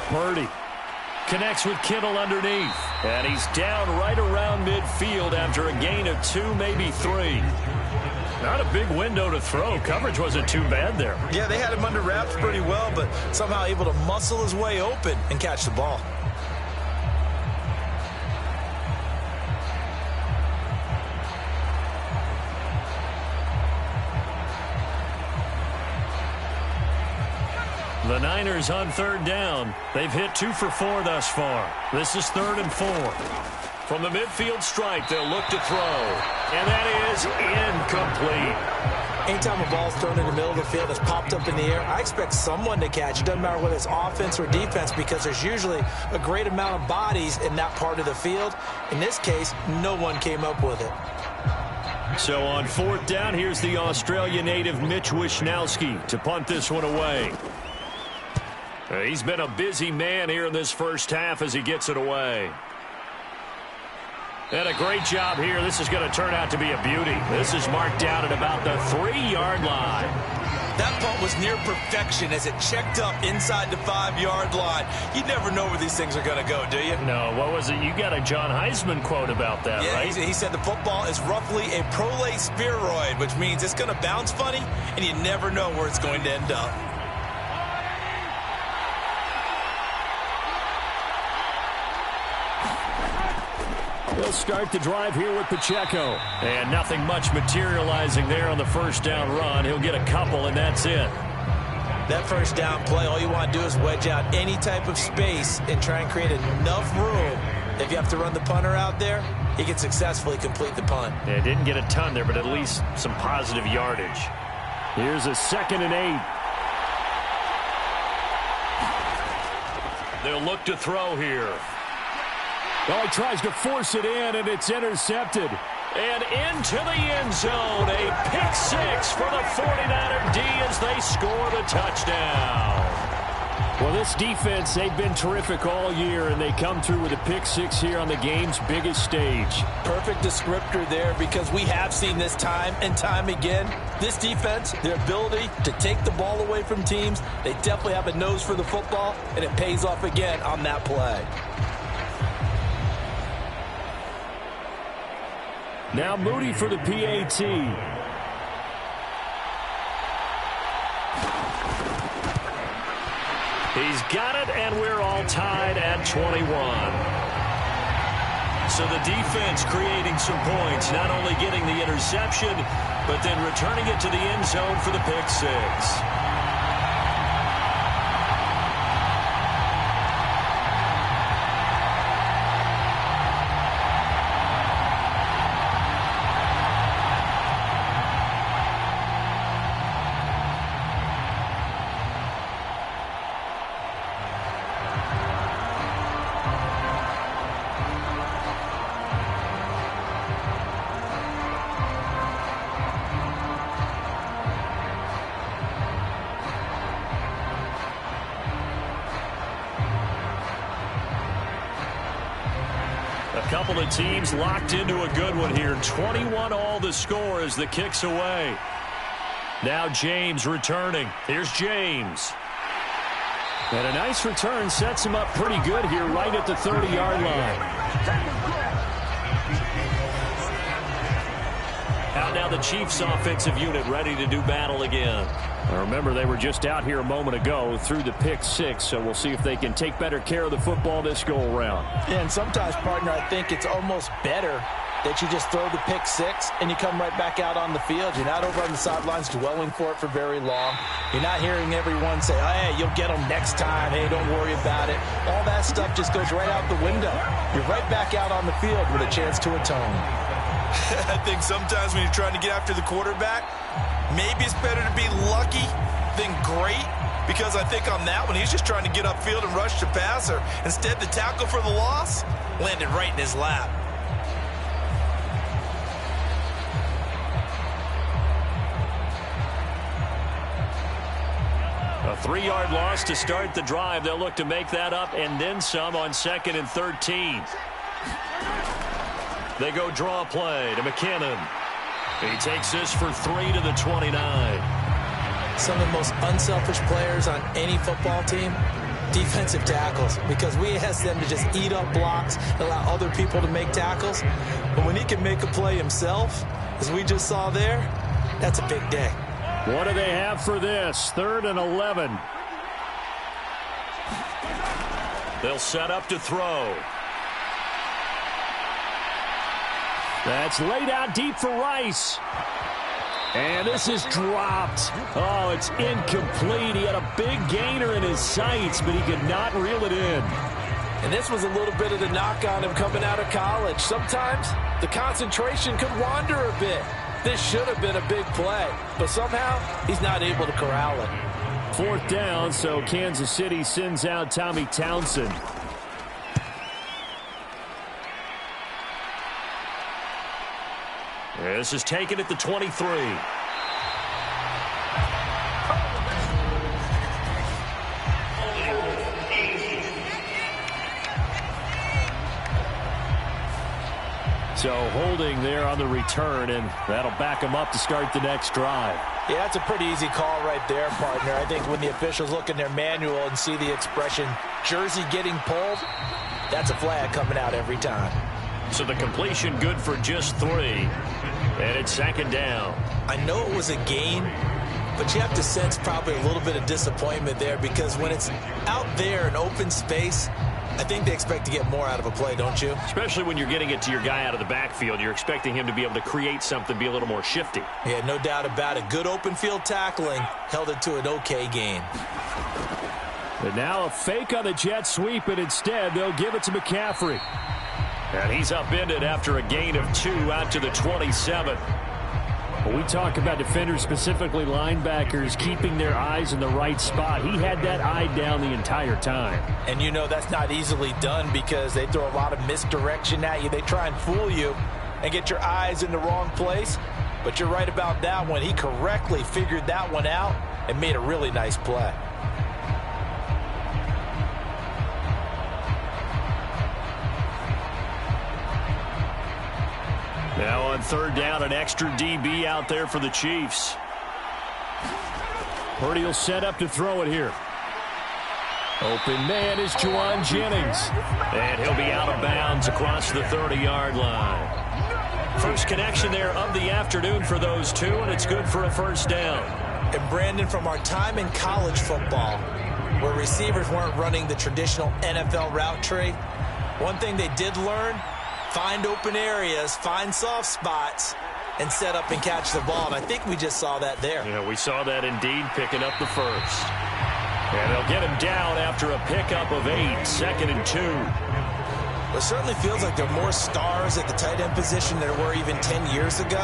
Purdy connects with Kittle underneath. And he's down right around midfield after a gain of 2, maybe 3. Not a big window to throw. Coverage wasn't too bad there. Yeah, they had him under wraps pretty well, but somehow able to muscle his way open and catch the ball. The Niners on third down. They've hit 2 for 4 thus far. This is 3rd and 4. From the midfield stripe, they'll look to throw. And that is incomplete. Anytime a ball's thrown in the middle of the field, it's popped up in the air, I expect someone to catch. It doesn't matter whether it's offense or defense, because there's usually a great amount of bodies in that part of the field. In this case, no one came up with it. So on 4th down, here's the Australia native Mitch Wishnowsky to punt this one away. He's been a busy man here in this first half as he gets it away. And a great job here. This is going to turn out to be a beauty. This is marked down at about the 3-yard line. That punt was near perfection as it checked up inside the 5-yard line. You never know where these things are going to go, do you? No, what was it? You got a John Heisman quote about that, right? He said the football is roughly a prolate spheroid, which means it's going to bounce funny, and you never know where it's going to end up. They'll start the drive here with Pacheco. And nothing much materializing there on the first down run. He'll get a couple, and that's it. That first down play, all you want to do is wedge out any type of space and try and create enough room. If you have to run the punter out there, he can successfully complete the punt. Yeah, didn't get a ton there, but at least some positive yardage. Here's a 2nd and 8. They'll look to throw here. Well, he tries to force it in, and it's intercepted. And into the end zone, a pick 6 for the 49er D as they score the touchdown. Well, this defense, they've been terrific all year, and they come through with a pick 6 here on the game's biggest stage. Perfect descriptor there, because we have seen this time and time again. This defense, their ability to take the ball away from teams, they definitely have a nose for the football, and it pays off again on that play. Now Moody for the PAT. He's got it, and we're all tied at 21. So the defense creating some points, not only getting the interception, but then returning it to the end zone for the pick 6. Couple of teams locked into a good one here. 21 all the score as the kick's away. Now James returning. Here's James. And a nice return sets him up pretty good here right at the 30-yard line. Out now the Chiefs offensive unit ready to do battle again. Now remember, they were just out here a moment ago through the pick 6, so we'll see if they can take better care of the football this go-around. Yeah, and sometimes, partner, I think it's almost better that you just throw the pick 6 and you come right back out on the field. You're not over on the sidelines dwelling for it for very long. You're not hearing everyone say, oh, hey, you'll get them next time. Hey, don't worry about it. All that stuff just goes right out the window. You're right back out on the field with a chance to atone. I think sometimes when you're trying to get after the quarterback, maybe it's better to be lucky than great, because I think on that one, he's just trying to get upfield and rush the passer. Instead, the tackle for the loss landed right in his lap. A 3-yard loss to start the drive. They'll look to make that up and then some on 2nd and 13. They go draw play to McKinnon. He takes this for 3 to the 29. Some of the most unselfish players on any football team, defensive tackles, because we ask them to just eat up blocks, allow other people to make tackles. But when he can make a play himself, as we just saw there, that's a big day. What do they have for this? 3rd and 11. They'll set up to throw. That's laid out deep for Rice. And this is dropped. Oh, it's incomplete. He had a big gainer in his sights, but he could not reel it in. And this was a little bit of the knock on him coming out of college. Sometimes the concentration could wander a bit. This should have been a big play, but somehow he's not able to corral it. 4th down, so Kansas City sends out Tommy Townsend. This is taken at the 23. So holding there on the return, and that'll back him up to start the next drive. Yeah, that's a pretty easy call right there, partner. I think when the officials look in their manual and see the expression, jersey getting pulled, that's a flag coming out every time. So the completion good for just 3. And it's 2nd down. I know it was a gain, but you have to sense probably a little bit of disappointment there because when it's out there in open space, I think they expect to get more out of a play, don't you? Especially when you're getting it to your guy out of the backfield. You're expecting him to be able to create something, be a little more shifty. Yeah, no doubt about it. Good open field tackling held it to an okay gain. But now a fake on the jet sweep, and instead they'll give it to McCaffrey. And he's upended after a gain of 2 out to the 27. When we talk about defenders, specifically linebackers, keeping their eyes in the right spot, he had that eye down the entire time. And you know that's not easily done because they throw a lot of misdirection at you. They try and fool you and get your eyes in the wrong place. But you're right about that one. He correctly figured that one out and made a really nice play. Now on 3rd down, an extra DB out there for the Chiefs. Purdy will set up to throw it here. Open man is Juwan Jennings. And he'll be out of bounds across the 30-yard line. First connection there of the afternoon for those two, and it's good for a 1st down. And Brandon, from our time in college football, where receivers weren't running the traditional NFL route tree, one thing they did learn, find open areas, find soft spots, and set up and catch the ball. And I think we just saw that there. Yeah, we saw that indeed, picking up the 1st. And they'll get him down after a pickup of 8, 2nd and 2. It certainly feels like there are more stars at the tight end position than there were even 10 years ago.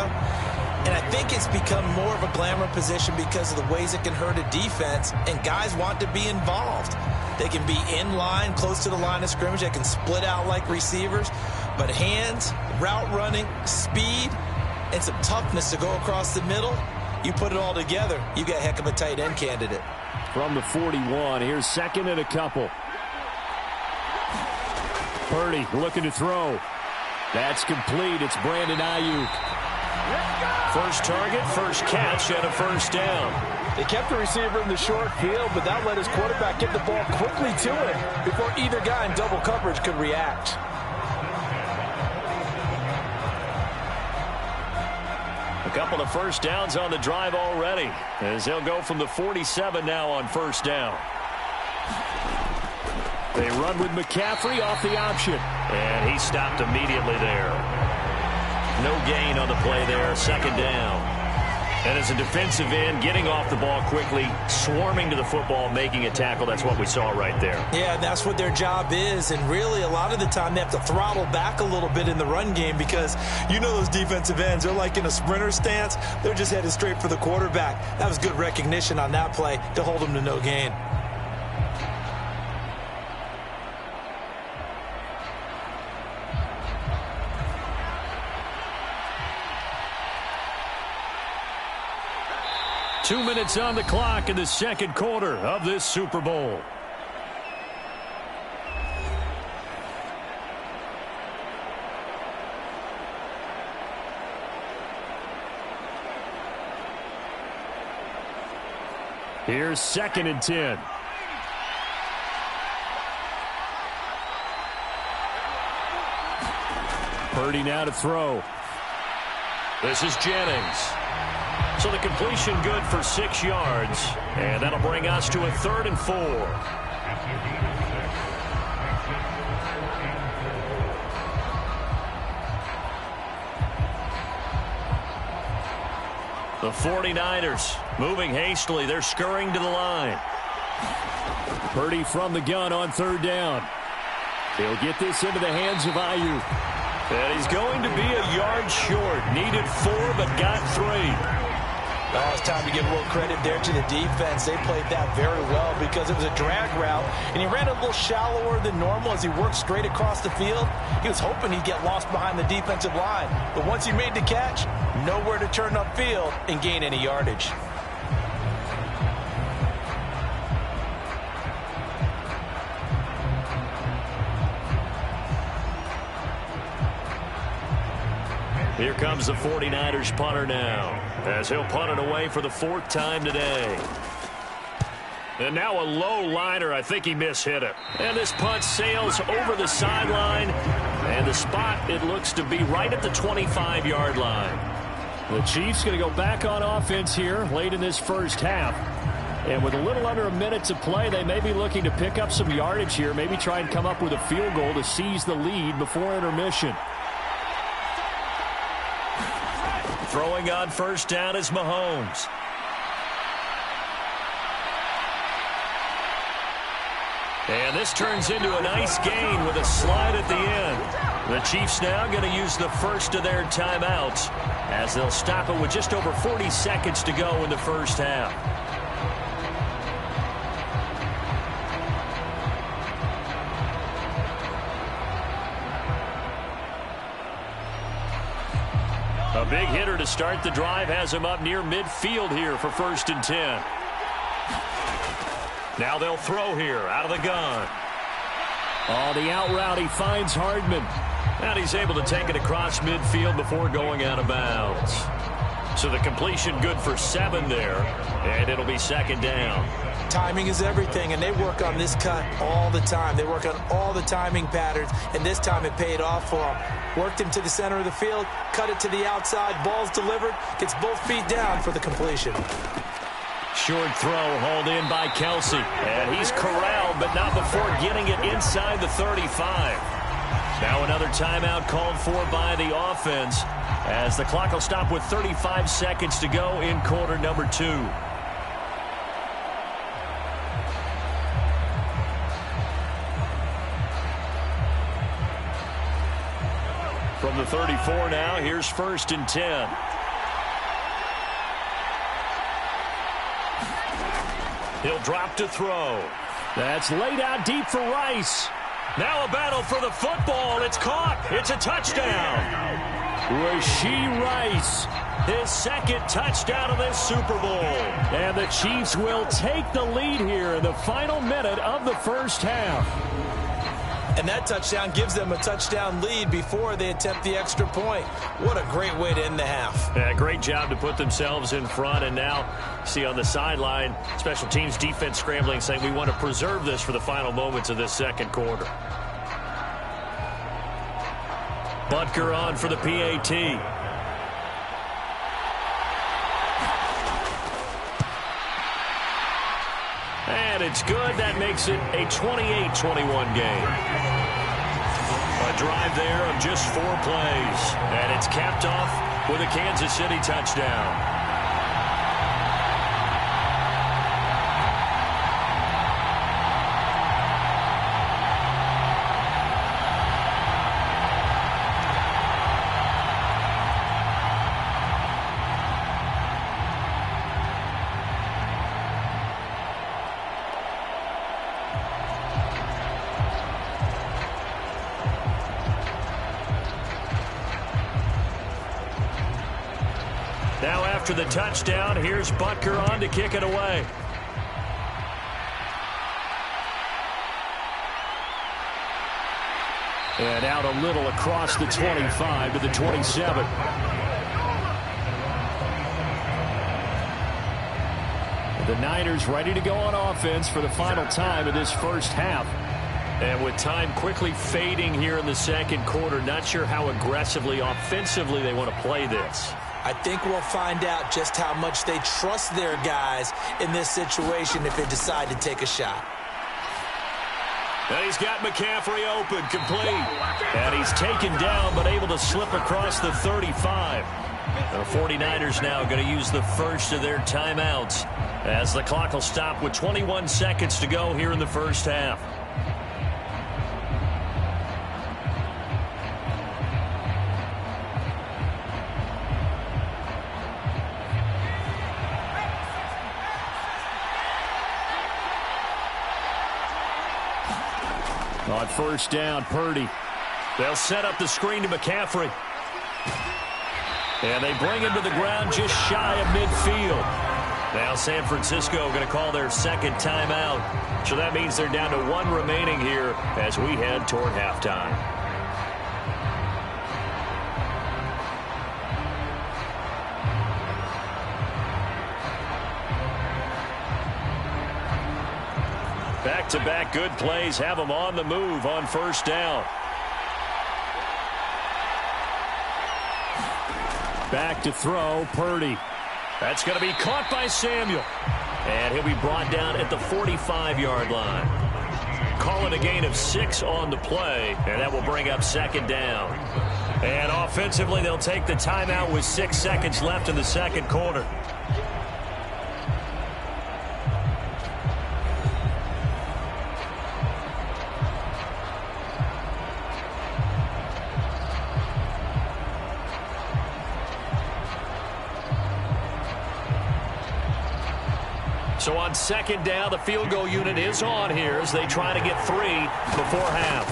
And I think it's become more of a glamour position because of the ways it can hurt a defense, and guys want to be involved. They can be in line, close to the line of scrimmage. They can split out like receivers. But hands, route running, speed, and some toughness to go across the middle, you put it all together, you got a heck of a tight end candidate. From the 41, here's 2nd and a couple. Purdy looking to throw. That's complete. It's Brandon Ayuk. First target, first catch, and a 1st down. They kept the receiver in the short field, but that let his quarterback get the ball quickly to him before either guy in double coverage could react. A couple of 1st downs on the drive already, as they'll go from the 47 now on 1st down. They run with McCaffrey off the option. And he stopped immediately there. No gain on the play there, 2nd down. And as a defensive end, getting off the ball quickly, swarming to the football, making a tackle, that's what we saw right there. Yeah, that's what their job is. And really, a lot of the time, they have to throttle back a little bit in the run game because you know those defensive ends, they're like in a sprinter stance. They're just headed straight for the quarterback. That was good recognition on that play to hold them to no gain. Two minutes on the clock in the 2nd quarter of this Super Bowl. Here's 2nd and 10. Purdy now to throw. This is Jennings. So the completion good for 6 yards. And that'll bring us to a 3rd and 4. The 49ers moving hastily. They're scurrying to the line. Purdy from the gun on 3rd down. He'll get this into the hands of Ayuk. And he's going to be a yard short. Needed 4, but got 3. Well, it's time to give a little credit there to the defense. They played that very well because it was a drag route, and he ran a little shallower than normal as he worked straight across the field. He was hoping he'd get lost behind the defensive line, but once he made the catch, nowhere to turn upfield and gain any yardage. Here comes the 49ers punter now, as he'll punt it away for the 4th time today. And now a low liner. I think he mishit it. And this punt sails over the sideline. And the spot, it looks to be right at the 25-yard line. The Chiefs going to go back on offense here late in this first half. And with a little under a minute to play, they may be looking to pick up some yardage here. Maybe try and come up with a field goal to seize the lead before intermission. Throwing on 1st down is Mahomes. And this turns into a nice gain with a slide at the end. The Chiefs now going to use the first of their timeouts as they'll stop it with just over 40 seconds to go in the first half. A big hitter to start the drive has him up near midfield here for 1st and 10. Now they'll throw here out of the gun. Oh, the out route, he finds Hardman. And he's able to take it across midfield before going out of bounds. So the completion good for 7 there, and it'll be 2nd down. Timing is everything, and they work on this cut all the time. They work on all the timing patterns, and this time it paid off for them. Worked him to the center of the field, cut it to the outside, ball's delivered, gets both feet down for the completion. Short throw hauled in by Kelsey. And he's corralled, but not before getting it inside the 35. Now another timeout called for by the offense as the clock will stop with 35 seconds to go in quarter number 2. From the 34 now, here's 1st and 10. He'll drop to throw. That's laid out deep for Rice. Now a battle for the football. It's caught. It's a touchdown. Rashee Rice, His 2nd touchdown of this Super Bowl. And the Chiefs will take the lead here in the final minute of the first half. And that touchdown gives them a touchdown lead before they attempt the extra point. What a great way to end the half. Yeah, great job to put themselves in front. And now, see on the sideline, special teams defense scrambling, saying we want to preserve this for the final moments of this 2nd quarter. Butker on for the PAT. And it's good. That makes it a 28-21 game. A drive there of just 4 plays. And it's capped off with a Kansas City touchdown. Now after the touchdown, here's Butker on to kick it away. And out a little across the 25 to the 27. The Niners ready to go on offense for the final time of this first half. And with time quickly fading here in the 2nd quarter, not sure how aggressively, offensively they want to play this. I think we'll find out just how much they trust their guys in this situation if they decide to take a shot. And he's got McCaffrey open, complete. And he's taken down, but able to slip across the 35. The 49ers now going to use the first of their timeouts as the clock will stop with 21 seconds to go here in the first half. On first down, Purdy. They'll set up the screen to McCaffrey. And they bring him to the ground just shy of midfield. Now San Francisco going to call their second timeout. So that means they're down to one remaining here as we head toward halftime. Back-to-back good plays have them on the move on first down. Back to throw, Purdy. That's going to be caught by Samuel. And he'll be brought down at the 45-yard line. Call it a gain of 6 on the play, and that will bring up second down. And offensively, they'll take the timeout with 6 seconds left in the second quarter. So on second down, the field goal unit is on here as they try to get 3 before half.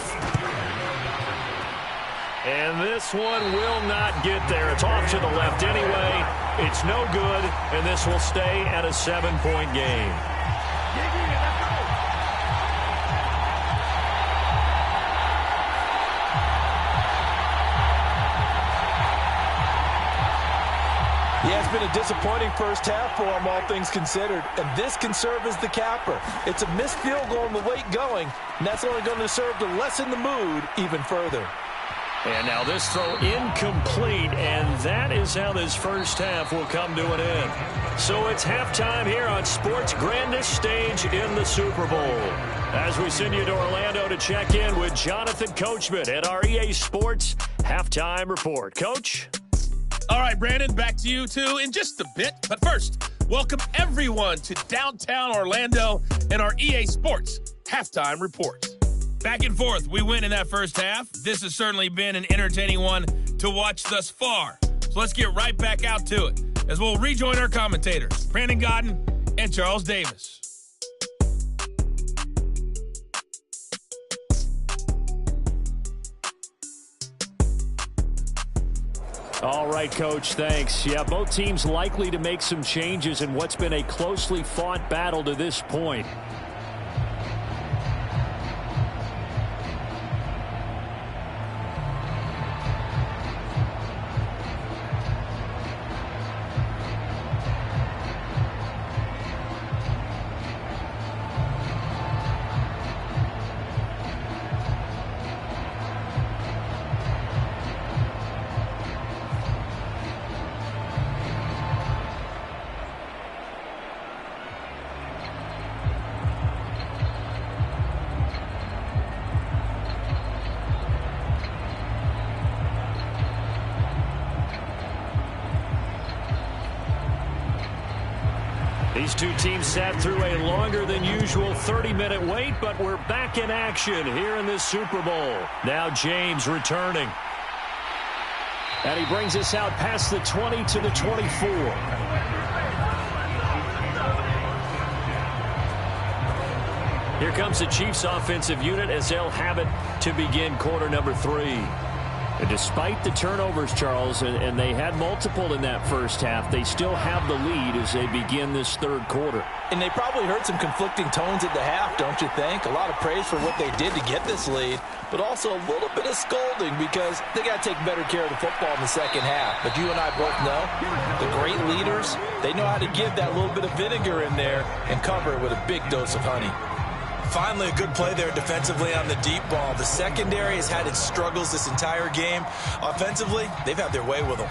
And this one will not get there. It's off to the left anyway. It's no good, and this will stay at a 7-point game. Yeah, it's been a disappointing first half for them, all things considered. And this can serve as the capper. It's a missed field goal in the late going, and that's only going to serve to lessen the mood even further. And now this throw incomplete, and that is how this first half will come to an end. So it's halftime here on sports' grandest stage in the Super Bowl. As we send you to Orlando to check in with Jonathan Coachman at our EA Sports Halftime Report. Coach? All right, Brandon, back to you, too, in just a bit. But first, welcome everyone to downtown Orlando and our EA Sports Halftime Report. Back and forth, we win in that first half. This has certainly been an entertaining one to watch thus far. So let's get right back out to it as we'll rejoin our commentators, Brandon Godden and Charles Davis. All right, Coach, thanks. Yeah, both teams likely to make some changes in what's been a closely fought battle to this point. These two teams sat through a longer than usual 30-minute wait, but we're back in action here in this Super Bowl. Now James returning. And he brings us out past the 20 to the 24. Here comes the Chiefs offensive unit as they'll have it to begin quarter number 3. And despite the turnovers, Charles, and they had multiple in that first half, they still have the lead as they begin this third quarter. And they probably heard some conflicting tones at the half, don't you think? A lot of praise for what they did to get this lead, but also a little bit of scolding because they got to take better care of the football in the second half. But you and I both know the great leaders, they know how to give that little bit of vinegar in there and cover it with a big dose of honey. Finally, a good play there defensively on the deep ball. The secondary has had its struggles this entire game. Offensively, they've had their way with them.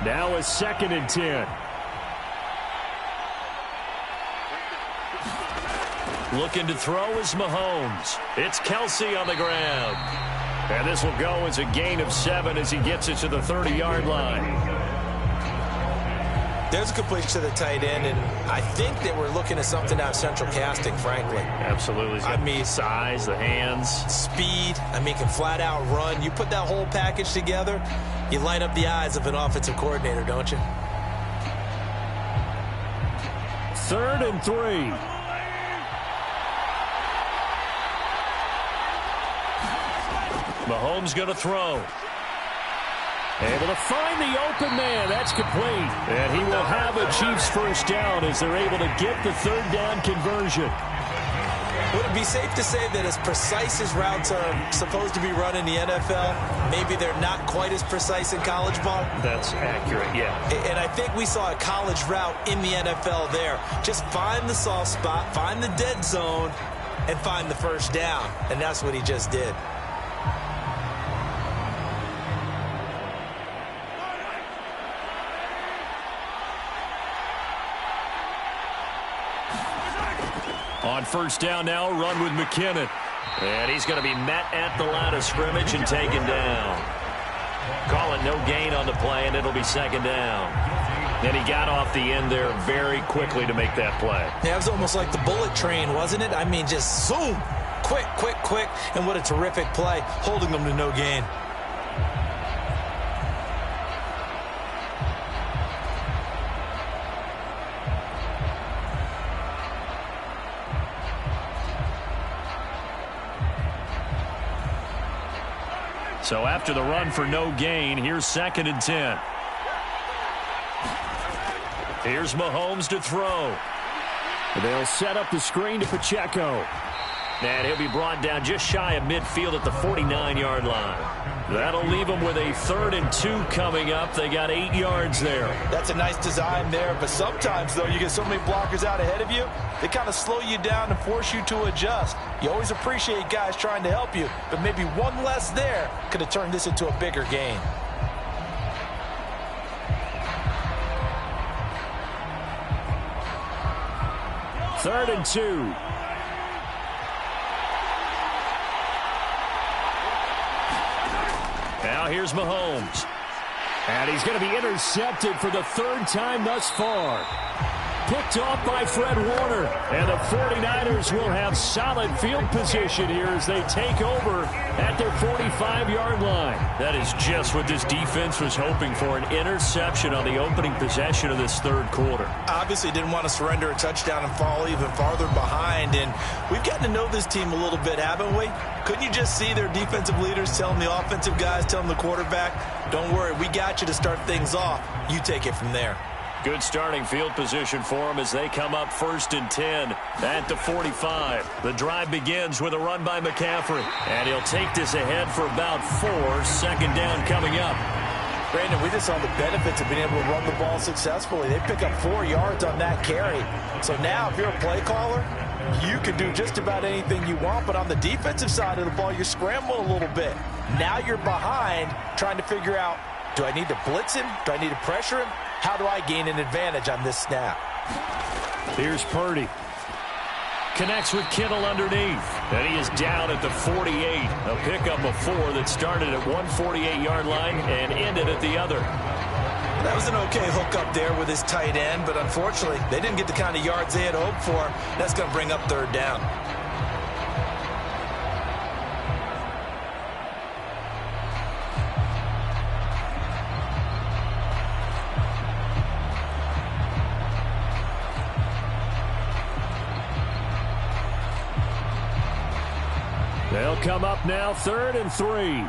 Now a 2nd and 10. Looking to throw is Mahomes. It's Kelsey on the ground. And this will go as a gain of 7 as he gets it to the 30-yard line. There's a completion to the tight end, and I think that we're looking at something out of central casting, frankly. Absolutely. I mean, size, the hands. Speed. I mean, can flat out run. You put that whole package together, you light up the eyes of an offensive coordinator, don't you? 3rd and 3. Mahomes going to throw. Able to find the open man. That's complete. And he will have a Chiefs first down as they're able to get the 3rd down conversion. Would it be safe to say that as precise as routes are supposed to be run in the NFL, maybe they're not quite as precise in college ball? That's accurate, yeah. And I think we saw a college route in the NFL there. Just find the soft spot, find the dead zone, and find the first down. And that's what he just did. On first down now, run with McKinnon. And he's going to be met at the line of scrimmage and taken down. Call it no gain on the play, and it'll be 2nd down. And he got off the end there very quickly to make that play. Yeah, it was almost like the bullet train, wasn't it? I mean, just zoom. Quick, quick, quick. And what a terrific play, holding them to no gain. So after the run for no gain, here's 2nd and 10. Here's Mahomes to throw. They'll set up the screen to Pacheco. And he'll be brought down just shy of midfield at the 49-yard line. That'll leave them with a 3rd and 2 coming up. They got 8 yards there. That's a nice design there, but sometimes, though, you get so many blockers out ahead of you, they kind of slow you down and force you to adjust. You always appreciate guys trying to help you, but maybe one less there could have turned this into a bigger gain. Third and 2. Now here's Mahomes. And he's going to be intercepted for the 3rd time thus far. Picked off by Fred Warner. And the 49ers will have solid field position here as they take over at their 45-yard line. That is just what this defense was hoping for, an interception on the opening possession of this 3rd quarter. Obviously didn't want to surrender a touchdown and fall even farther behind. And we've gotten to know this team a little bit, haven't we? Couldn't you just see their defensive leaders telling the offensive guys, telling the quarterback, don't worry, we got you to start things off. You take it from there. Good starting field position for them as they come up 1st and 10 at the 45. The drive begins with a run by McCaffrey. And he'll take this ahead for about 4. 2nd down coming up. Brandon, we just saw the benefits of being able to run the ball successfully. They pick up 4 yards on that carry. So now if you're a play caller, you can do just about anything you want. But on the defensive side of the ball, you're scrambling a little bit. Now you're behind trying to figure out, do I need to blitz him? Do I need to pressure him? How do I gain an advantage on this snap? Here's Purdy. Connects with Kittle underneath. And he is down at the 48. A pickup of 4 that started at one 48-yard line and ended at the other. That was an okay hookup there with his tight end, but unfortunately, they didn't get the kind of yards they had hoped for. That's going to bring up 3rd down. They'll come up now 3rd and 3.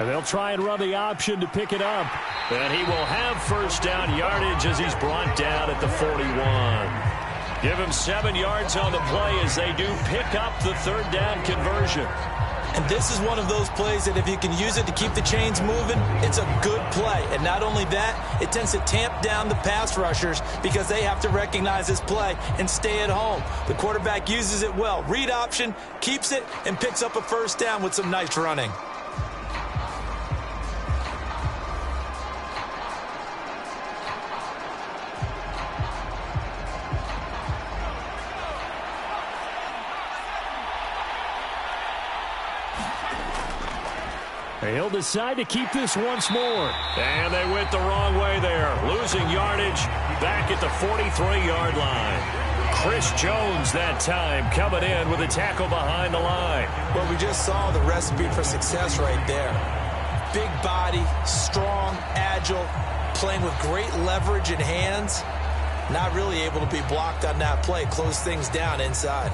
And they'll try and run the option to pick it up. And he will have 1st down yardage as he's brought down at the 41. Give him 7 yards on the play as they do pick up the 3rd down conversion. And this is one of those plays that if you can use it to keep the chains moving, it's a good play. And not only that, it tends to tamp down the pass rushers because they have to recognize this play and stay at home. The quarterback uses it well. Read option, keeps it, and picks up a 1st down with some nice running. He'll decide to keep this once more. And they went the wrong way there. Losing yardage back at the 43-yard line. Chris Jones that time coming in with a tackle behind the line. Well, we just saw the recipe for success right there. Big body, strong, agile, playing with great leverage in hands. Not really able to be blocked on that play. Close things down inside.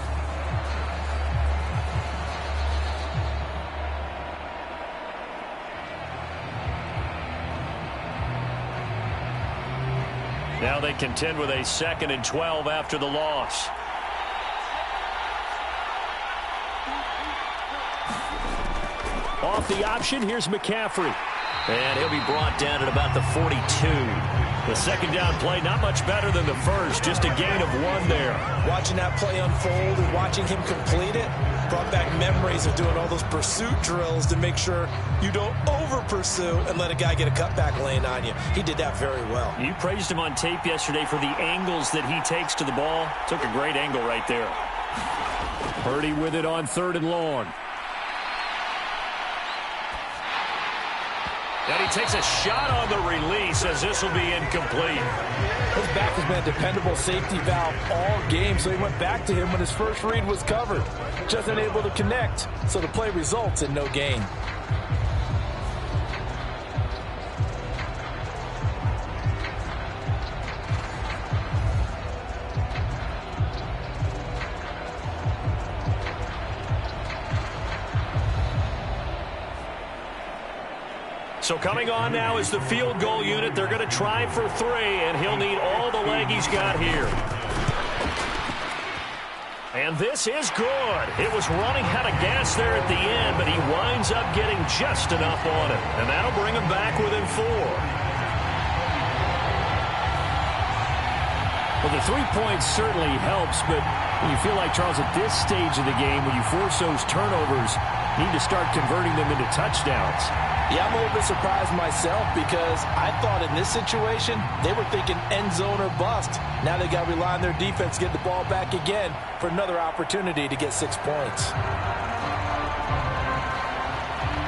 Now they contend with a 2nd and 12 after the loss. Off the option, here's McCaffrey. And he'll be brought down at about the 42. The second down play, not much better than the first, just a gain of 1 there. Watching that play unfold and watching him complete it brought back memories of doing all those pursuit drills to make sure you don't over-pursue and let a guy get a cutback lane on you. He did that very well. You praised him on tape yesterday for the angles that he takes to the ball. Took a great angle right there. Purdy with it on 3rd and long. And he takes a shot on the release as this will be incomplete. His back has been a dependable safety valve all game, so he went back to him when his first read was covered. Just unable to connect, so the play results in no gain. So coming on now is the field goal unit. They're going to try for 3, and he'll need all the leg he's got here. And this is good. It was running out of gas there at the end, but he winds up getting just enough on it. And that'll bring him back within 4. Well, the 3 points certainly helps, but you feel like, Charles, at this stage of the game, when you force those turnovers, you need to start converting them into touchdowns. Yeah, I'm a little bit surprised myself because I thought in this situation they were thinking end zone or bust. Now they got to rely on their defense to get the ball back again for another opportunity to get 6 points.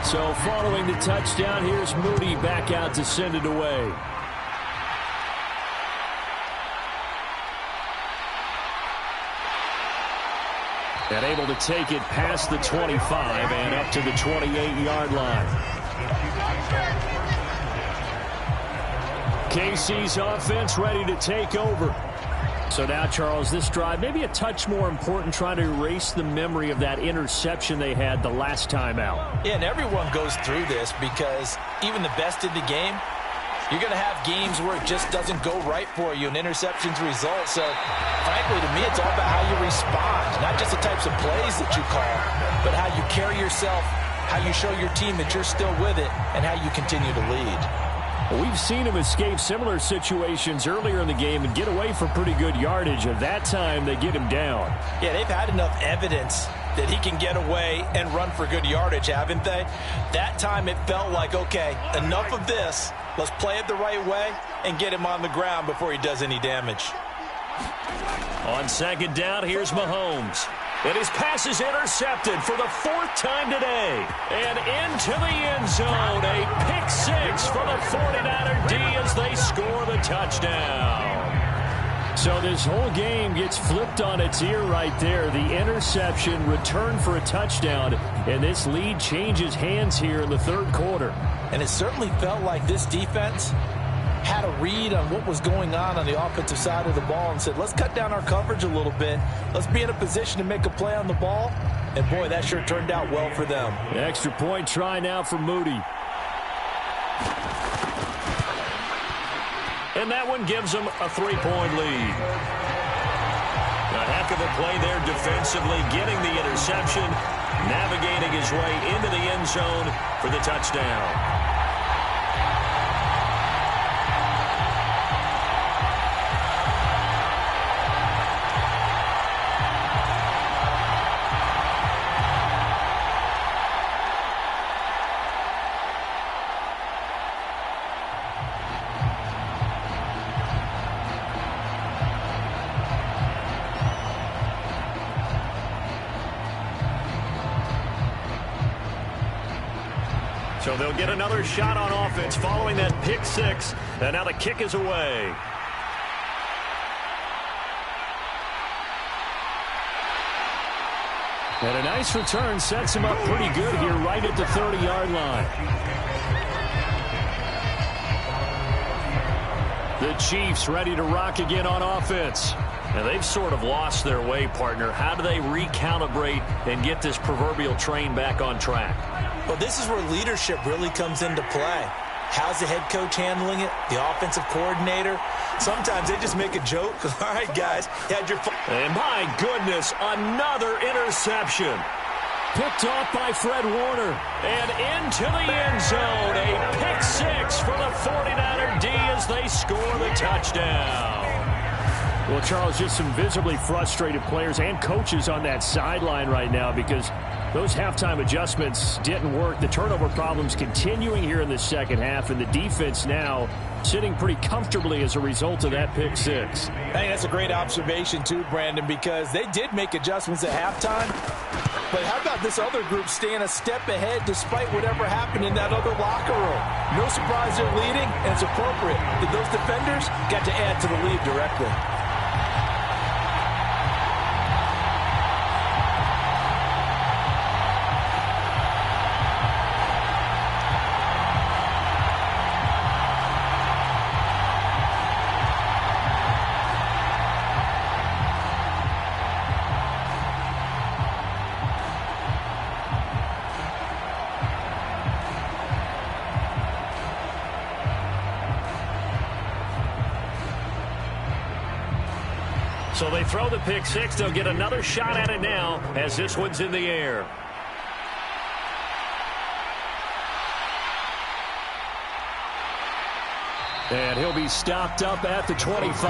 So following the touchdown, here's Moody back out to send it away. And able to take it past the 25 and up to the 28-yard line. KC's offense ready to take over. So now, Charles, this drive maybe a touch more important, trying to erase the memory of that interception they had the last time out. Yeah, and everyone goes through this because even the best in the game, you're going to have games where it just doesn't go right for you, and interceptions result. So, frankly, to me, it's all about how you respond, not just the types of plays that you call, but how you carry yourself, how you show your team that you're still with it, and how you continue to lead. Well, we've seen him escape similar situations earlier in the game and get away for pretty good yardage. At that time, they get him down. Yeah, they've had enough evidence that he can get away and run for good yardage, haven't they? That time it felt like, okay, enough of this. Let's play it the right way and get him on the ground before he does any damage. On 2nd down, here's Mahomes. And his pass is intercepted for the 4th time today. And into the end zone, a pick 6 for the 49er D as they score the touchdown. So this whole game gets flipped on its ear right there. The interception, return for a touchdown, and this lead changes hands here in the 3rd quarter. And it certainly felt like this defense had a read on what was going on the offensive side of the ball and said, let's cut down our coverage a little bit. Let's be in a position to make a play on the ball. And, boy, that sure turned out well for them. The extra point try now for Moody. And that one gives them a 3-point lead. A heck of a play there defensively, getting the interception, navigating his way into the end zone for the touchdown. So they'll get another shot on offense following that pick six. And now the kick is away. And a nice return sets him up pretty good here right at the 30-yard line. The Chiefs ready to rock again on offense. And they've sort of lost their way, partner. How do they recalibrate and get this proverbial train back on track? Well, this is where leadership really comes into play. How's the head coach handling it? The offensive coordinator? Sometimes they just make a joke. All right, guys, had your fun. And my goodness, another interception. Picked off by Fred Warner. And into the end zone. A pick six for the 49er D as they score the touchdown. Well, Charles, just some visibly frustrated players and coaches on that sideline right now because those halftime adjustments didn't work. The turnover problems continuing here in the second half, and the defense now sitting pretty comfortably as a result of that pick six. I think that's a great observation, too, Brandon, because they did make adjustments at halftime. But how about this other group staying a step ahead despite whatever happened in that other locker room? No surprise they're leading, and it's appropriate. Those defenders got to add to the lead directly. So they throw the pick six. They'll get another shot at it now as this one's in the air. And he'll be stopped up at the 25.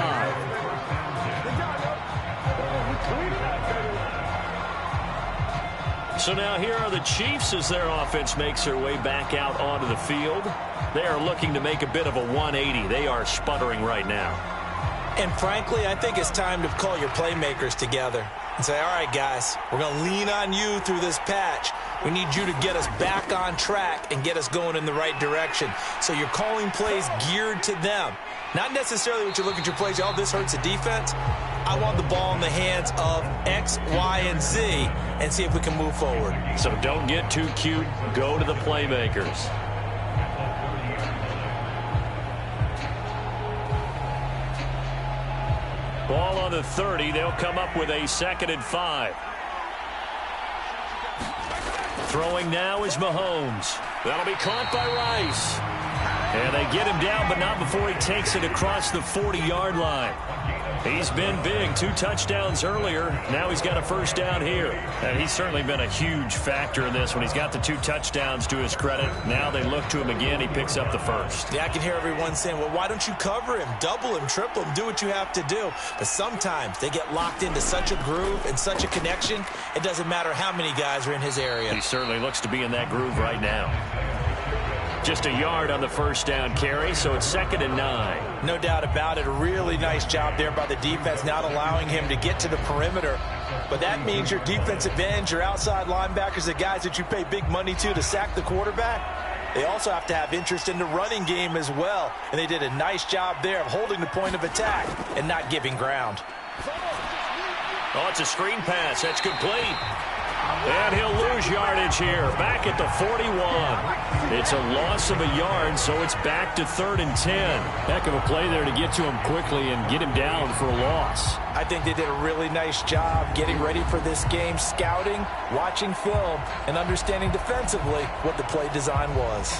So now here are the Chiefs as their offense makes their way back out onto the field. They are looking to make a bit of a 180. They are sputtering right now. And frankly, I think it's time to call your playmakers together and say, all right, guys, we're going to lean on you through this patch. We need you to get us back on track and get us going in the right direction. So you're calling plays geared to them. Not necessarily what you look at your plays, oh, this hurts the defense. I want the ball in the hands of X, Y, and Z and see if we can move forward. So don't get too cute. Go to the playmakers. Ball on the 30. They'll come up with a 2nd and 5. Throwing now is Mahomes. That'll be caught by Rice. And they get him down, but not before he takes it across the 40-yard line. He's been big. 2 touchdowns earlier. Now he's got a first down here. And he's certainly been a huge factor in this one. He's got the 2 touchdowns to his credit. Now they look to him again. He picks up the first. Yeah, I can hear everyone saying, well, why don't you cover him, double him, triple him, do what you have to do. But sometimes they get locked into such a groove and such a connection, it doesn't matter how many guys are in his area. He certainly looks to be in that groove right now. Just a yard on the first down carry, so it's 2nd and 9. No doubt about it. A really nice job there by the defense, not allowing him to get to the perimeter. But that means your defensive ends, your outside linebackers, the guys that you pay big money to sack the quarterback, they also have to have interest in the running game as well. And they did a nice job there of holding the point of attack and not giving ground. Oh, it's a screen pass. That's complete. And he'll lose yardage here. Back at the 41. It's a loss of a yard, so it's back to 3rd and 10. Heck of a play there to get to him quickly and get him down for a loss. I think they did a really nice job getting ready for this game, scouting, watching film, and understanding defensively what the play design was.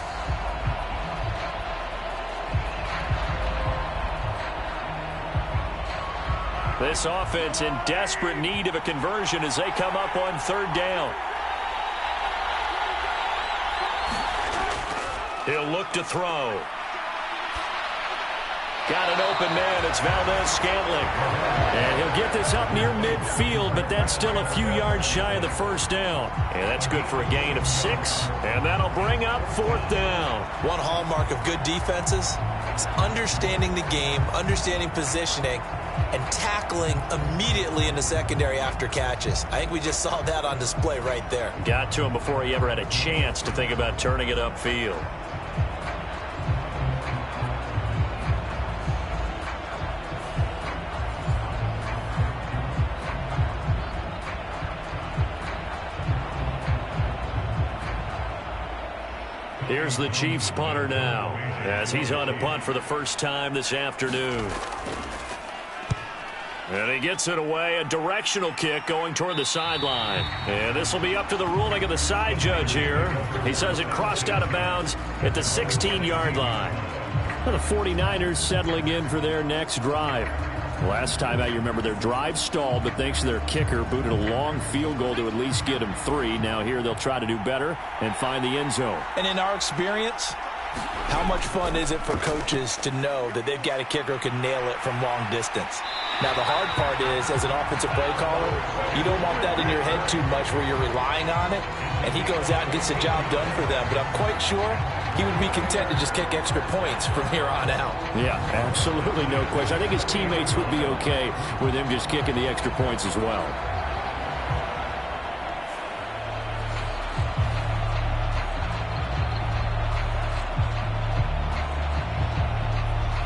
This offense in desperate need of a conversion as they come up on 3rd down. He'll look to throw. Got an open man. It's Valdez-Scantling. And he'll get this up near midfield, but that's still a few yards shy of the first down. And that's good for a gain of 6. And that'll bring up 4th down. One hallmark of good defenses is understanding the game, understanding positioning, and tackling immediately in the secondary after catches. I think we just saw that on display right there. Got to him before he ever had a chance to think about turning it upfield. Here's the Chiefs punter now, as he's on a punt for the first time this afternoon. And he gets it away, a directional kick going toward the sideline. And this will be up to the ruling of the side judge here. He says it crossed out of bounds at the 16-yard line. Well, the 49ers settling in for their next drive. Last time out, you remember their drive stalled, but thanks to their kicker, booted a long field goal to at least get them 3. Now here they'll try to do better and find the end zone. And in our experience, how much fun is it for coaches to know that they've got a kicker who can nail it from long distance? Now, the hard part is, as an offensive play caller, you don't want that in your head too much where you're relying on it, and he goes out and gets the job done for them. But I'm quite sure he would be content to just kick extra points from here on out. Yeah, absolutely no question. I think his teammates would be okay with him just kicking the extra points as well.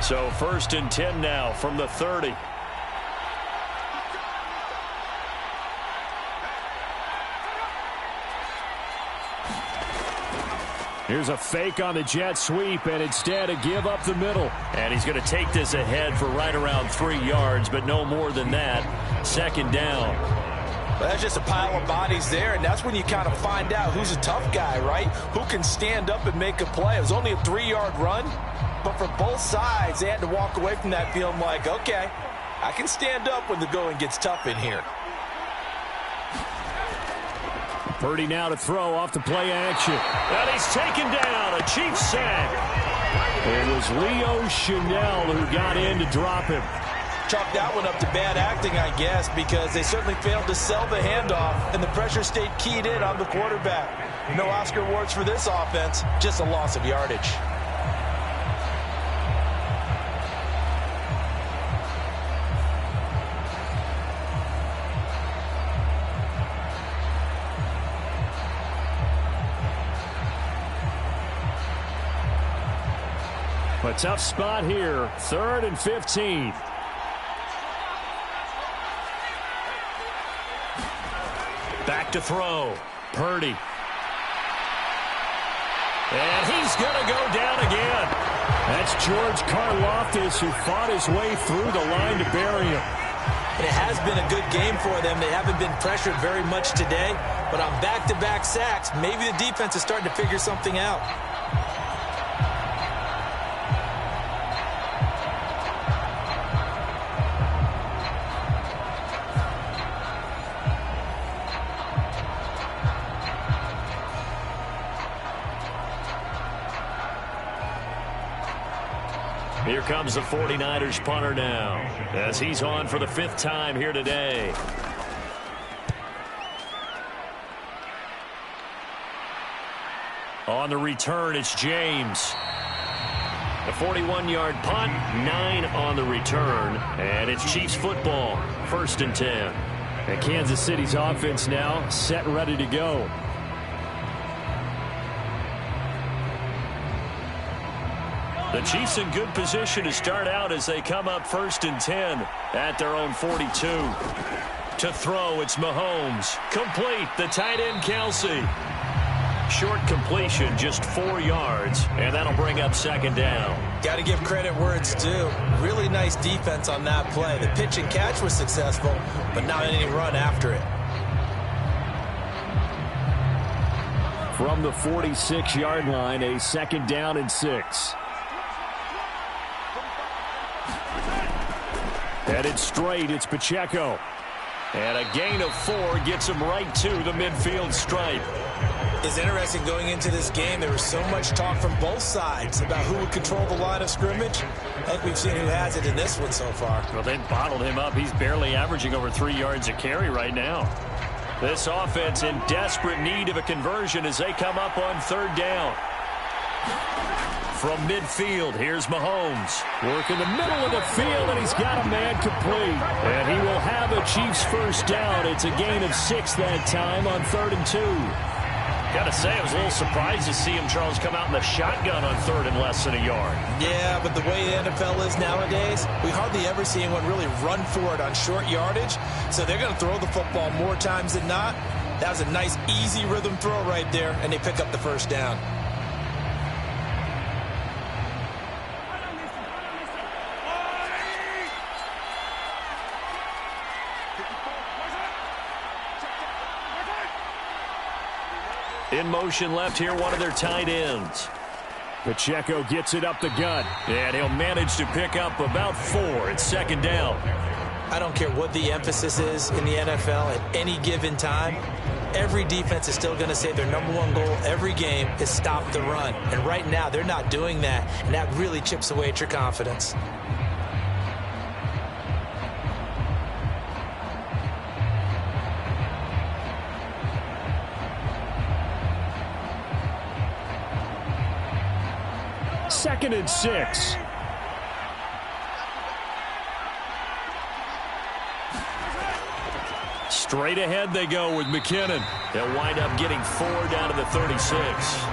So 1st and 10 now from the 30. Here's a fake on the jet sweep, and instead a give up the middle. And he's going to take this ahead for right around 3 yards, but no more than that. 2nd down. Well, that's just a pile of bodies there, and that's when you kind of find out who's a tough guy, right? Who can stand up and make a play. It was only a 3-yard run, but for both sides, they had to walk away from that feeling like, okay, I can stand up when the going gets tough in here. Purdy now to throw off the play action. And he's taken down. A Chiefs sack. It was Leo Chanel who got in to drop him. Chalk that one up to bad acting, I guess, because they certainly failed to sell the handoff, and the pressure stayed keyed in on the quarterback. No Oscar awards for this offense, just a loss of yardage. A tough spot here. 3rd and 15. Back to throw. Purdy. And he's going to go down again. That's George Karlaftis, who fought his way through the line to bury him. And it has been a good game for them. They haven't been pressured very much today, but on back-to-back sacks, maybe the defense is starting to figure something out. Here comes the 49ers punter now, as he's on for the 5th time here today. On the return, it's James. A 41-yard punt, 9 on the return, and it's Chiefs football, 1st and 10. And Kansas City's offense now set and ready to go. The Chiefs in good position to start out as they come up 1st and 10 at their own 42. To throw, it's Mahomes. Complete, the tight end Kelsey. Short completion, just 4 yards, and that'll bring up 2nd down. Got to give credit where it's due. Really nice defense on that play. The pitch and catch was successful, but not any run after it. From the 46-yard line, a 2nd down and 6. Headed straight, it's Pacheco. And a gain of 4 gets him right to the midfield stripe. It's interesting going into this game. There was so much talk from both sides about who would control the line of scrimmage. I think we've seen who has it in this one so far. Well, they bottled him up. He's barely averaging over 3 yards a carry right now. This offense in desperate need of a conversion as they come up on 3rd down. From midfield, here's Mahomes. Work in the middle of the field, and he's got a man complete. And he will have a Chiefs first down. It's a gain of 6 that time on 3rd and 2. Got to say, I was a little surprised to see him, Charles, come out in the shotgun on 3rd and less than a yard. Yeah, but the way the NFL is nowadays, we hardly ever see anyone really run for it on short yardage. So they're going to throw the football more times than not. That was a nice, easy rhythm throw right there, and they pick up the first down. In motion left here, one of their tight ends. Pacheco gets it up the gut, and he'll manage to pick up about 4. It's 2nd down. I don't care what the emphasis is in the NFL at any given time. Every defense is still going to say their #1 goal every game is stop the run. And right now, they're not doing that, and that really chips away at your confidence. Second and 6. Straight ahead they go with McKinnon. They'll wind up getting 4 down to the 36.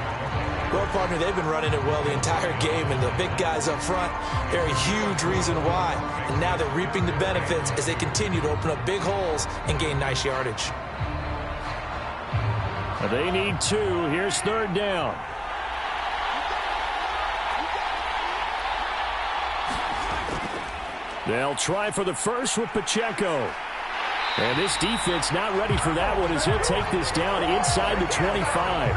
Well, partner, they've been running it well the entire game, and the big guys up front, they're a huge reason why. And now they're reaping the benefits as they continue to open up big holes and gain nice yardage. They need 2. Here's 3rd down. They'll try for the first with Pacheco. And this defense not ready for that one as he'll take this down inside the 25.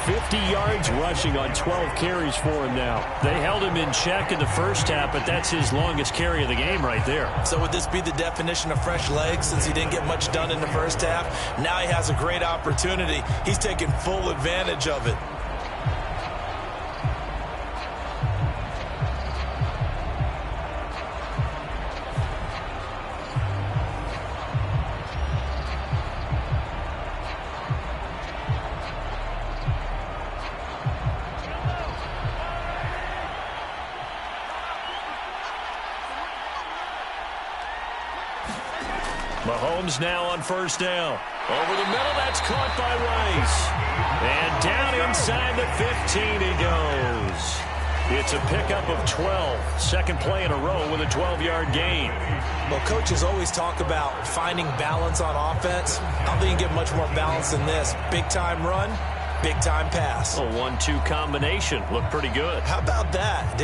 50 yards rushing on 12 carries for him now. They held him in check in the first half, but that's his longest carry of the game right there. So would this be the definition of fresh legs since he didn't get much done in the first half? Now he has a great opportunity. He's taking full advantage of it. Mahomes now on 1st down. Over the middle, that's caught by Rice. And down inside the 15 he goes. It's a pickup of 12. Second play in a row with a 12-yard gain. Well, coaches always talk about finding balance on offense. I don't think you can get much more balance than this. Big-time run, big-time pass. A 1-2 combination. Looked pretty good. How about that?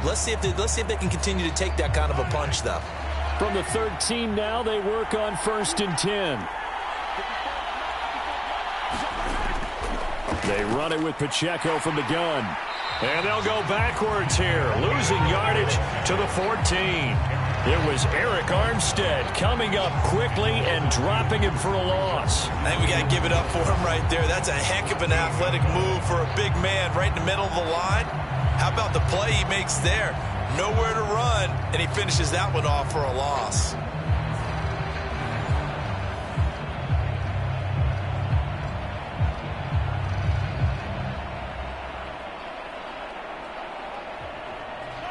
Let's see if they can continue to take that kind of a punch, though. From the 13 now, they work on 1st and 10. They run it with Pacheco from the gun. And they'll go backwards here, losing yardage to the 14. It was Eric Armstead coming up quickly and dropping him for a loss. I think we got to give it up for him right there. That's a heck of an athletic move for a big man right in the middle of the line. How about the play he makes there? Nowhere to run, and he finishes that one off for a loss.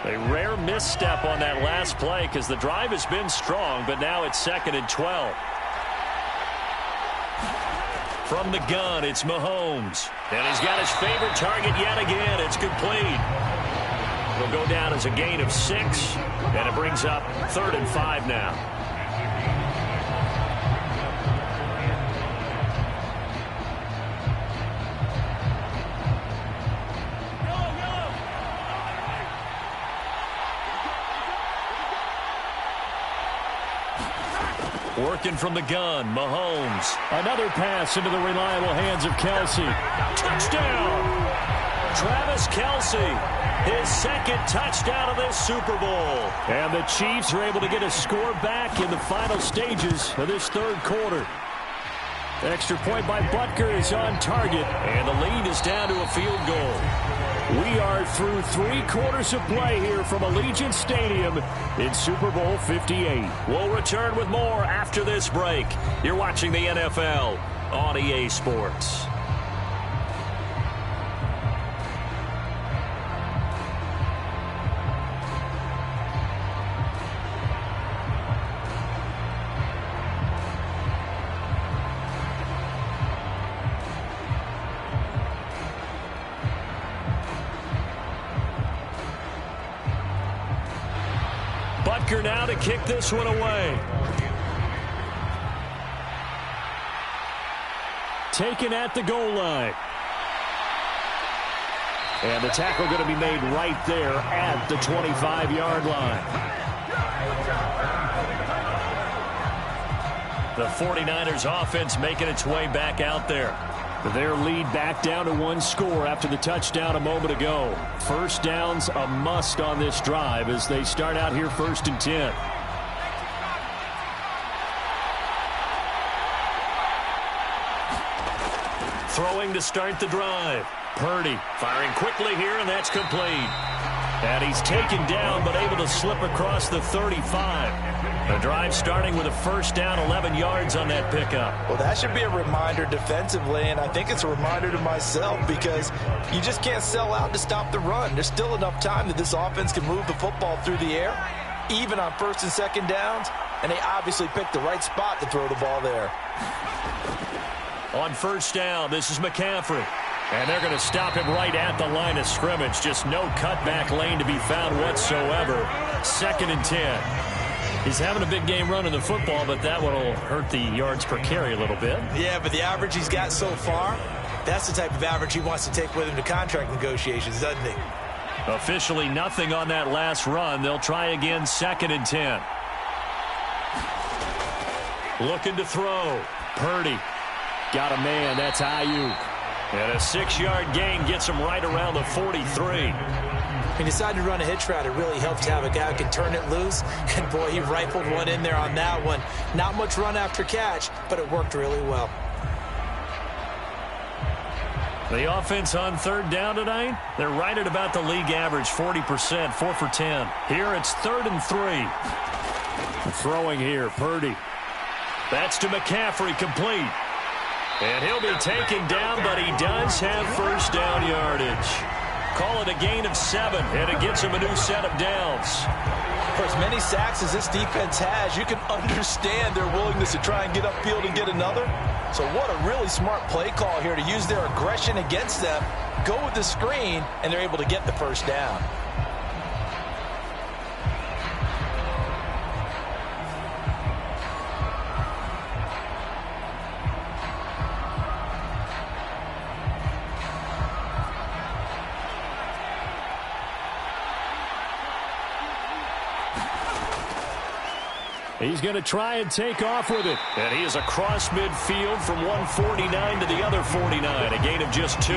A rare misstep on that last play because the drive has been strong, but now it's 2nd and 12. From the gun, it's Mahomes. And he's got his favorite target yet again. It's complete. Will go down as a gain of 6, and it brings up 3rd and 5 now. Working from the gun, Mahomes. Another pass into the reliable hands of Kelsey. Touchdown! Travis Kelsey. His 2nd touchdown of this Super Bowl. And the Chiefs are able to get a score back in the final stages of this 3rd quarter. Extra point by Butker is on target, and the lead is down to a field goal. We are through 3 quarters of play here from Allegiant Stadium in Super Bowl 58. We'll return with more after this break. You're watching the NFL on EA Sports. kicker now to kick this one away. Taken at the goal line. And the tackle going to be made right there at the 25-yard line. The 49ers offense making its way back out there. Their lead back down to one score after the touchdown a moment ago. First down's a must on this drive as they start out here 1st and 10. Throwing to start the drive. Purdy firing quickly here, and that's complete. And he's taken down but able to slip across the 35. The drive starting with a first down, 11 yards on that pickup. Well, that should be a reminder defensively, and I think it's a reminder to myself because you just can't sell out to stop the run. There's still enough time that this offense can move the football through the air, even on 1st and 2nd downs, and they obviously picked the right spot to throw the ball there. On first down, this is McCaffrey. And they're going to stop him right at the line of scrimmage. Just no cutback lane to be found whatsoever. 2nd and 10. He's having a big game running the football, but that one will hurt the yards per carry a little bit. Yeah, but the average he's got so far, that's the type of average he wants to take with him to contract negotiations, doesn't he? Officially nothing on that last run. They'll try again, 2nd and 10. Looking to throw. Purdy. Got a man. That's Ayuk. And a 6-yard gain gets him right around the 43. He decided to run a hitch route. It really helps to have a guy who can turn it loose. And, boy, he rifled one in there on that one. Not much run after catch, but it worked really well. The offense on 3rd down tonight, they're right at about the league average, 40%, 4 for 10. Here it's 3rd and 3. Throwing here, Purdy. That's to McCaffrey, complete. And he'll be taken down, but he does have first down yardage. Call it a gain of 7, and it gets him a new set of downs. For as many sacks as this defense has, you can understand their willingness to try and get upfield and get another. So what a really smart play call here to use their aggression against them, go with the screen, and they're able to get the first down. He's going to try and take off with it. And he is across midfield from 149 to the other 49, a gain of just 2.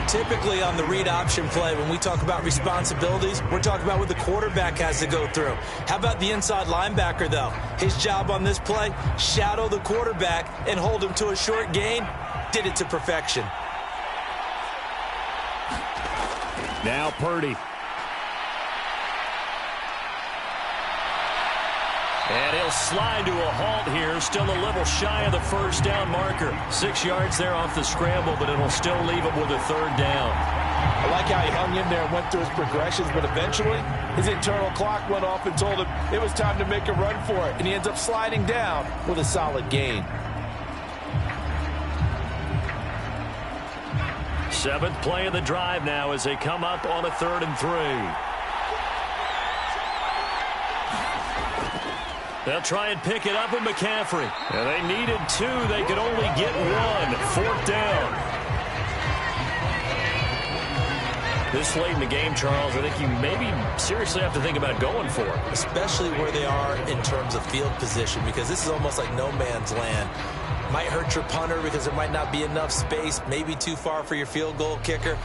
Typically on the read option play, when we talk about responsibilities, we're talking about what the quarterback has to go through. How about the inside linebacker, though? His job on this play, shadow the quarterback and hold him to a short gain. Did it to perfection. Now Purdy. And he'll slide to a halt here, still a little shy of the first down marker. 6 yards there off the scramble, but it'll still leave him with a 3rd down. I like how he hung in there and went through his progressions, but eventually his internal clock went off and told him it was time to make a run for it, and he ends up sliding down with a solid gain. 7th play of the drive now as they come up on a 3rd and 3. They'll try and pick it up with McCaffrey. And they needed 2. They could only get 1. 4th down. This late in the game, Charles, I think you maybe seriously have to think about going for it. Especially where they are in terms of field position, because this is almost like no man's land. Might hurt your punter because there might not be enough space, maybe too far for your field goal kicker.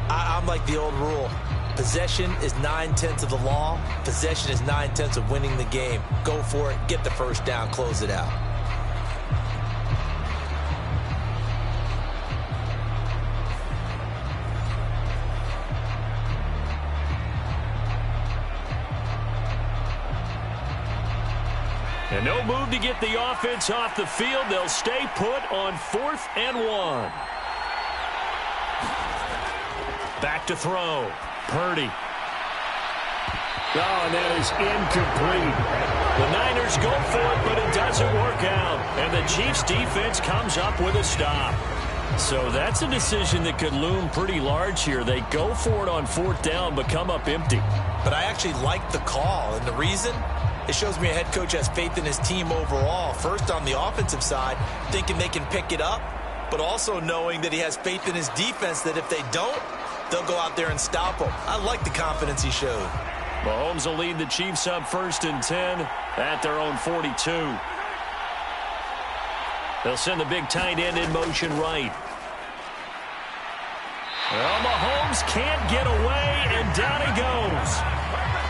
I'm like the old rule. Possession is 9/10 of the law. Possession is 9/10 of winning the game. Go for it. Get the first down. Close it out. And no move to get the offense off the field. They'll stay put on 4th and 1. Back to throw. Purdy. Oh, and that is incomplete. The Niners go for it, but it doesn't work out. And the Chiefs' defense comes up with a stop. So that's a decision that could loom pretty large here. They go for it on 4th down, but come up empty. But I actually like the call, and the reason? It shows me a head coach has faith in his team overall. First, on the offensive side, thinking they can pick it up, but also knowing that he has faith in his defense that if they don't, they'll go out there and stop them. I like the confidence he showed. Mahomes will lead the Chiefs up 1st and 10 at their own 42. They'll send the big tight end in motion right. Well, Mahomes can't get away, and down he goes.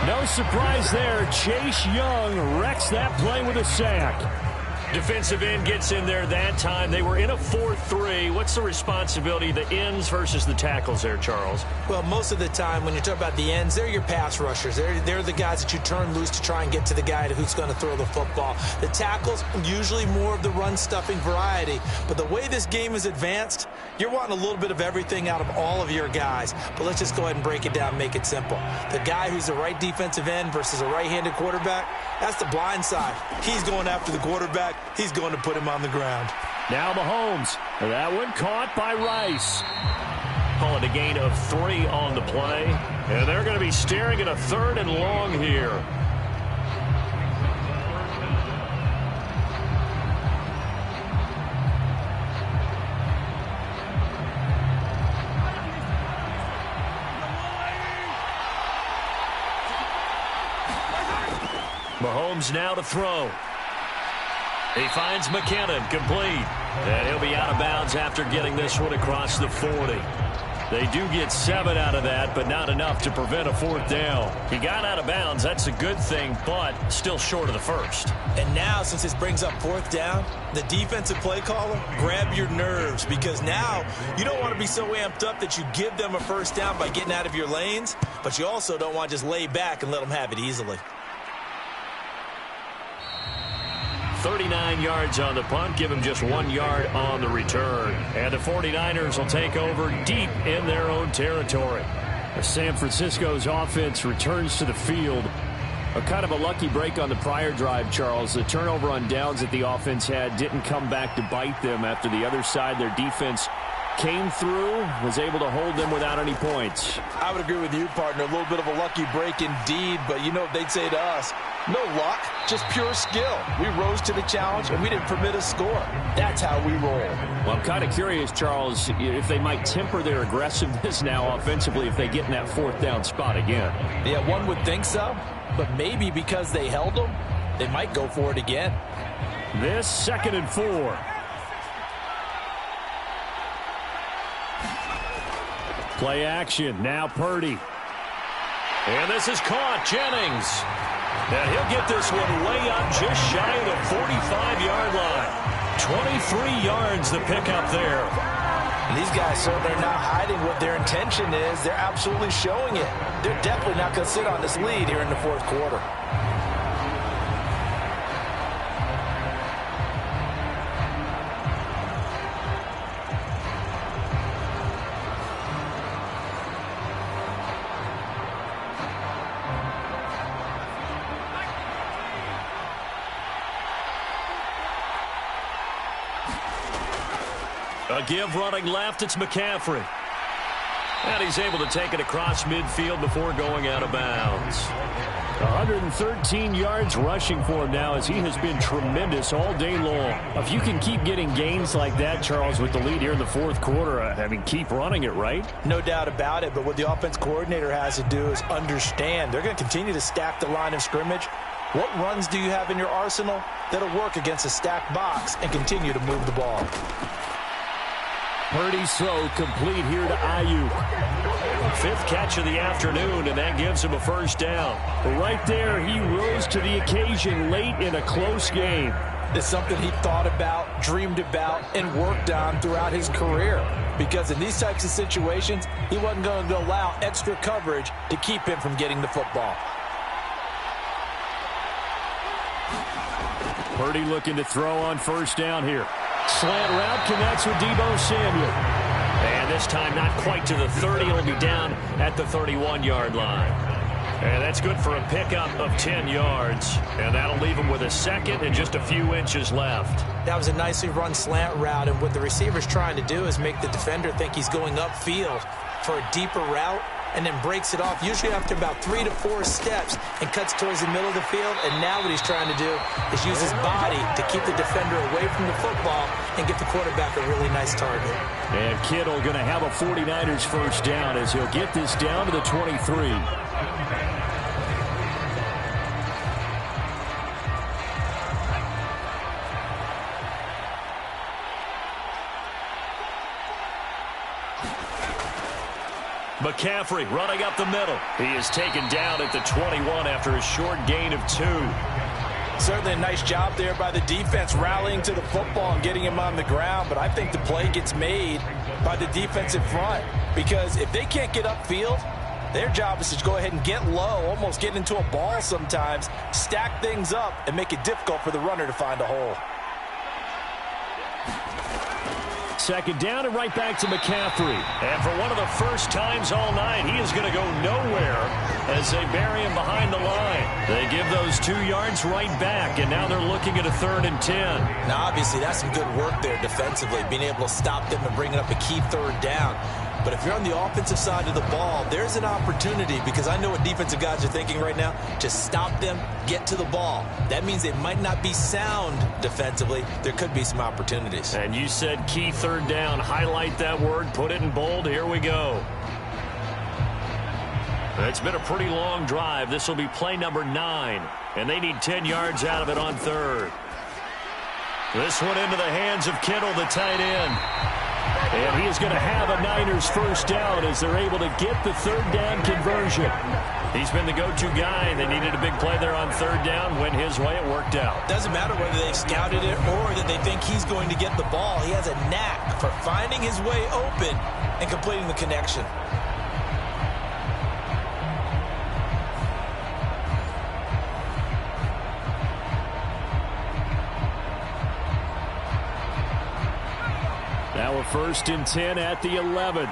No surprise there. Chase Young wrecks that play with a sack. Defensive end gets in there that time. They were in a 4-3. What's the responsibility of the ends versus the tackles there, Charles? Well, most of the time when you talk about the ends, they're your pass rushers. They're the guys that you turn loose to try and get to the guy who's going to throw the football. The tackles, usually more of the run-stuffing variety. But the way this game is advanced, you're wanting a little bit of everything out of all of your guys. But let's just go ahead and break it down and make it simple. The guy who's the right defensive end versus a right-handed quarterback, that's the blind side. He's going after the quarterback. He's going to put him on the ground. Now Mahomes. That one caught by Rice. Call it a gain of 3 on the play. And they're going to be staring at a 3rd and long here. Mahomes now to throw. He finds McKinnon, complete. And he'll be out of bounds after getting this one across the 40. They do get 7 out of that, but not enough to prevent a 4th down. He got out of bounds. That's a good thing, but still short of the 1st. And now, since this brings up 4th down, the defensive play caller, grab your nerves, because now you don't want to be so amped up that you give them a 1st down by getting out of your lanes, but you also don't want to just lay back and let them have it easily. 39 yards on the punt, give him just 1 yard on the return. And the 49ers will take over deep in their own territory. San Francisco's offense returns to the field. A kind of a lucky break on the prior drive, Charles. The turnover on downs that the offense had didn't come back to bite them after the other side. Their defense came through, was able to hold them without any points. I would agree with you, partner. A little bit of a lucky break indeed, but you know what they'd say to us? No luck, just pure skill. We rose to the challenge, and we didn't permit a score. That's how we roll. Well, I'm kind of curious, Charles, if they might temper their aggressiveness now offensively if they get in that 4th down spot again. Yeah, one would think so, but maybe because they held them, they might go for it again. This 2nd and 4. Play action, now Purdy. And this is caught, Jennings. And he'll get this one way up just shy of the 45-yard line. 23 yards the pickup there. And these guys certainly are not hiding what their intention is. They're absolutely showing it. They're definitely not going to sit on this lead here in the 4th quarter. A give running left, it's McCaffrey. And he's able to take it across midfield before going out of bounds. 113 yards rushing for him now as he has been tremendous all day long. If you can keep getting gains like that, Charles, with the lead here in the 4th quarter, I mean, keep running it, right? No doubt about it, but what the offense coordinator has to do is understand. They're going to continue to stack the line of scrimmage. What runs do you have in your arsenal that'll work against a stacked box and continue to move the ball? Purdy's throw complete here to Ayuk. 5th catch of the afternoon, and that gives him a 1st down. Right there, he rose to the occasion late in a close game. It's something he thought about, dreamed about, and worked on throughout his career. Because in these types of situations, he wasn't going to allow extra coverage to keep him from getting the football. Purdy looking to throw on 1st down here. Slant route connects with Deebo Samuel. And this time not quite to the 30. He'll be down at the 31-yard line. And that's good for a pickup of 10 yards. And that'll leave him with a second and just a few inches left. That was a nicely run slant route, and what the receiver's trying to do is make the defender think he's going upfield for a deeper route, and then breaks it off, usually after about 3 to 4 steps, and cuts towards the middle of the field. And now what he's trying to do is use his body to keep the defender away from the football and get the quarterback a really nice target. And Kittle going to have a 49ers first down as he'll get this down to the 23. McCaffrey running up the middle. He is taken down at the 21 after a short gain of 2. Certainly a nice job there by the defense rallying to the football and getting him on the ground, but I think the play gets made by the defensive front, because if they can't get upfield, their job is to go ahead and get low, almost get into a ball sometimes, stack things up, and make it difficult for the runner to find a hole. Second down and right back to McCaffrey. And for one of the first times all night, he is going to go nowhere as they bury him behind the line. They give those 2 yards right back, and now they're looking at a 3rd and 10. Now, obviously, that's some good work there defensively, being able to stop them and bringing up a key 3rd down. But if you're on the offensive side of the ball, there's an opportunity, because I know what defensive guys are thinking right now. Just stop them, get to the ball. That means they might not be sound defensively. There could be some opportunities. And you said key 3rd down. Highlight that word. Put it in bold. Here we go. It's been a pretty long drive. This will be play number 9. And they need 10 yards out of it on 3rd. This one into the hands of Kittle, the tight end. And he is going to have a Niners first down as they're able to get the 3rd down conversion. He's been the go-to guy. They needed a big play there on 3rd down. Went his way. It worked out. Doesn't matter whether they've scouted it or that they think he's going to get the ball. He has a knack for finding his way open and completing the connection. Now a 1st and 10 at the 11.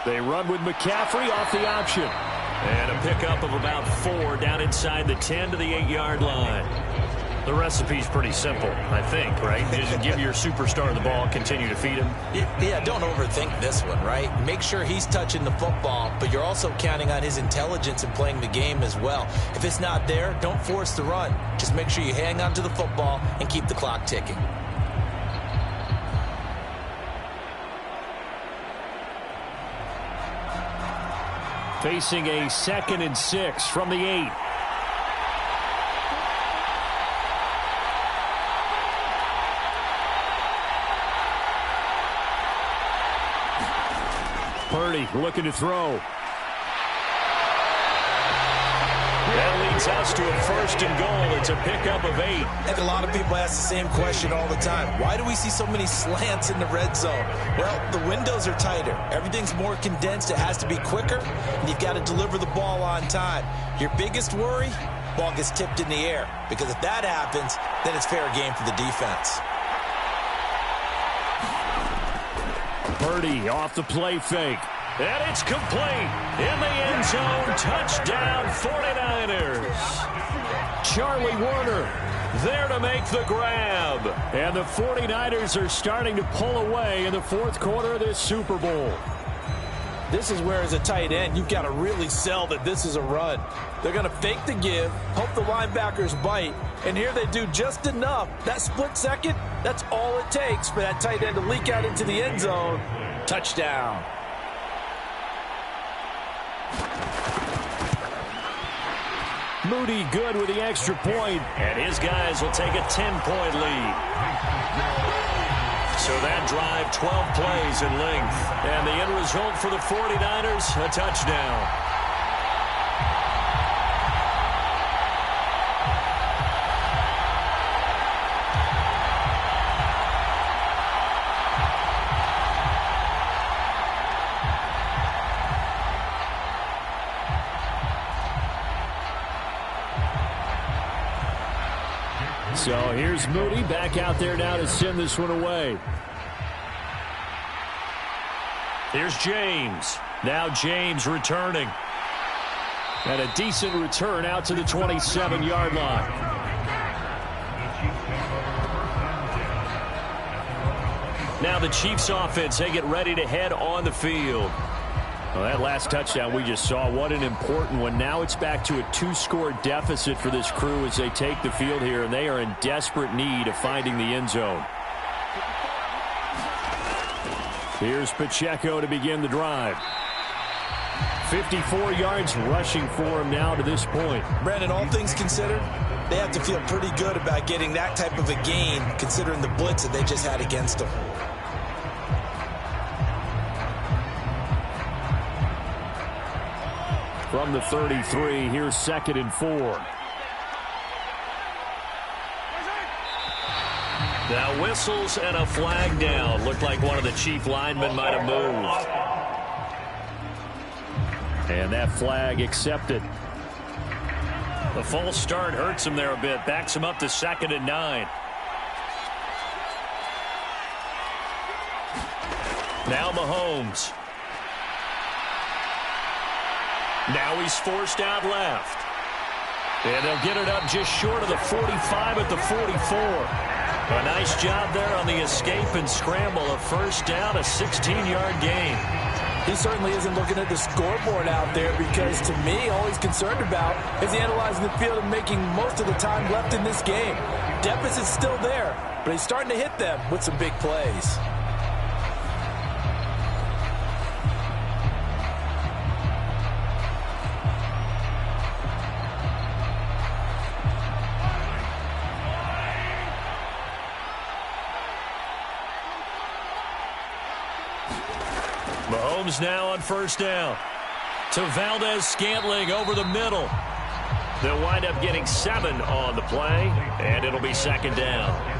They run with McCaffrey off the option. And a pickup of about 4 down inside the 10 to the 8-yard line. The recipe's pretty simple, I think, right? Just give your superstar the ball, continue to feed him. Yeah, don't overthink this one, right? Make sure he's touching the football, but you're also counting on his intelligence in playing the game as well. If it's not there, don't force the run. Just make sure you hang on to the football and keep the clock ticking. Facing a 2nd and 6 from the 8. Purdy looking to throw. That leads us to a 1st and goal. It's a pickup of 8. I think a lot of people ask the same question all the time. Why do we see so many slants in the red zone? Well, the windows are tighter. Everything's more condensed. It has to be quicker, and you've got to deliver the ball on time. Your biggest worry? Ball gets tipped in the air, because if that happens, then it's fair game for the defense. Purdy off the play fake. And it's complete. In the end zone. Touchdown 49ers. Charlie Warner there to make the grab. And the 49ers are starting to pull away in the 4th quarter of this Super Bowl. This is where, as a tight end, you've got to really sell that this is a run. They're going to fake the give, hope the linebackers bite, and here they do just enough. That split second, that's all it takes for that tight end to leak out into the end zone. Touchdown. Moody good with the extra point, and his guys will take a 10-point lead. So that drive, 12 plays in length. And the end result for the 49ers, a touchdown. So here's Moody back out there now to send this one away. Here's James. Now James returning. And a decent return out to the 27-yard line. Now the Chiefs offense, they get ready to head on the field. Well, that last touchdown we just saw, what an important one. Now it's back to a 2-score deficit for this crew as they take the field here, and they are in desperate need of finding the end zone. Here's Pacheco to begin the drive. 54 yards rushing for him now to this point. Brandon, all things considered, they have to feel pretty good about getting that type of a gain considering the blitz that they just had against them. From the 33, here's 2nd and 4. Now whistles and a flag down. Looked like one of the Chief linemen might have moved. And that flag accepted. The false start hurts him there a bit. Backs him up to 2nd and 9. Now Mahomes. Now he's forced out left. And they'll get it up just short of the 45 at the 44. A nice job there on the escape and scramble. A first down, a 16-yard gain. He certainly isn't looking at the scoreboard out there because, to me, all he's concerned about is analyzing the field and making most of the time left in this game. Deficit's still there, but he's starting to hit them with some big plays. Mahomes now on first down. To Valdez-Scantling over the middle. They'll wind up getting 7 on the play, and it'll be 2nd down.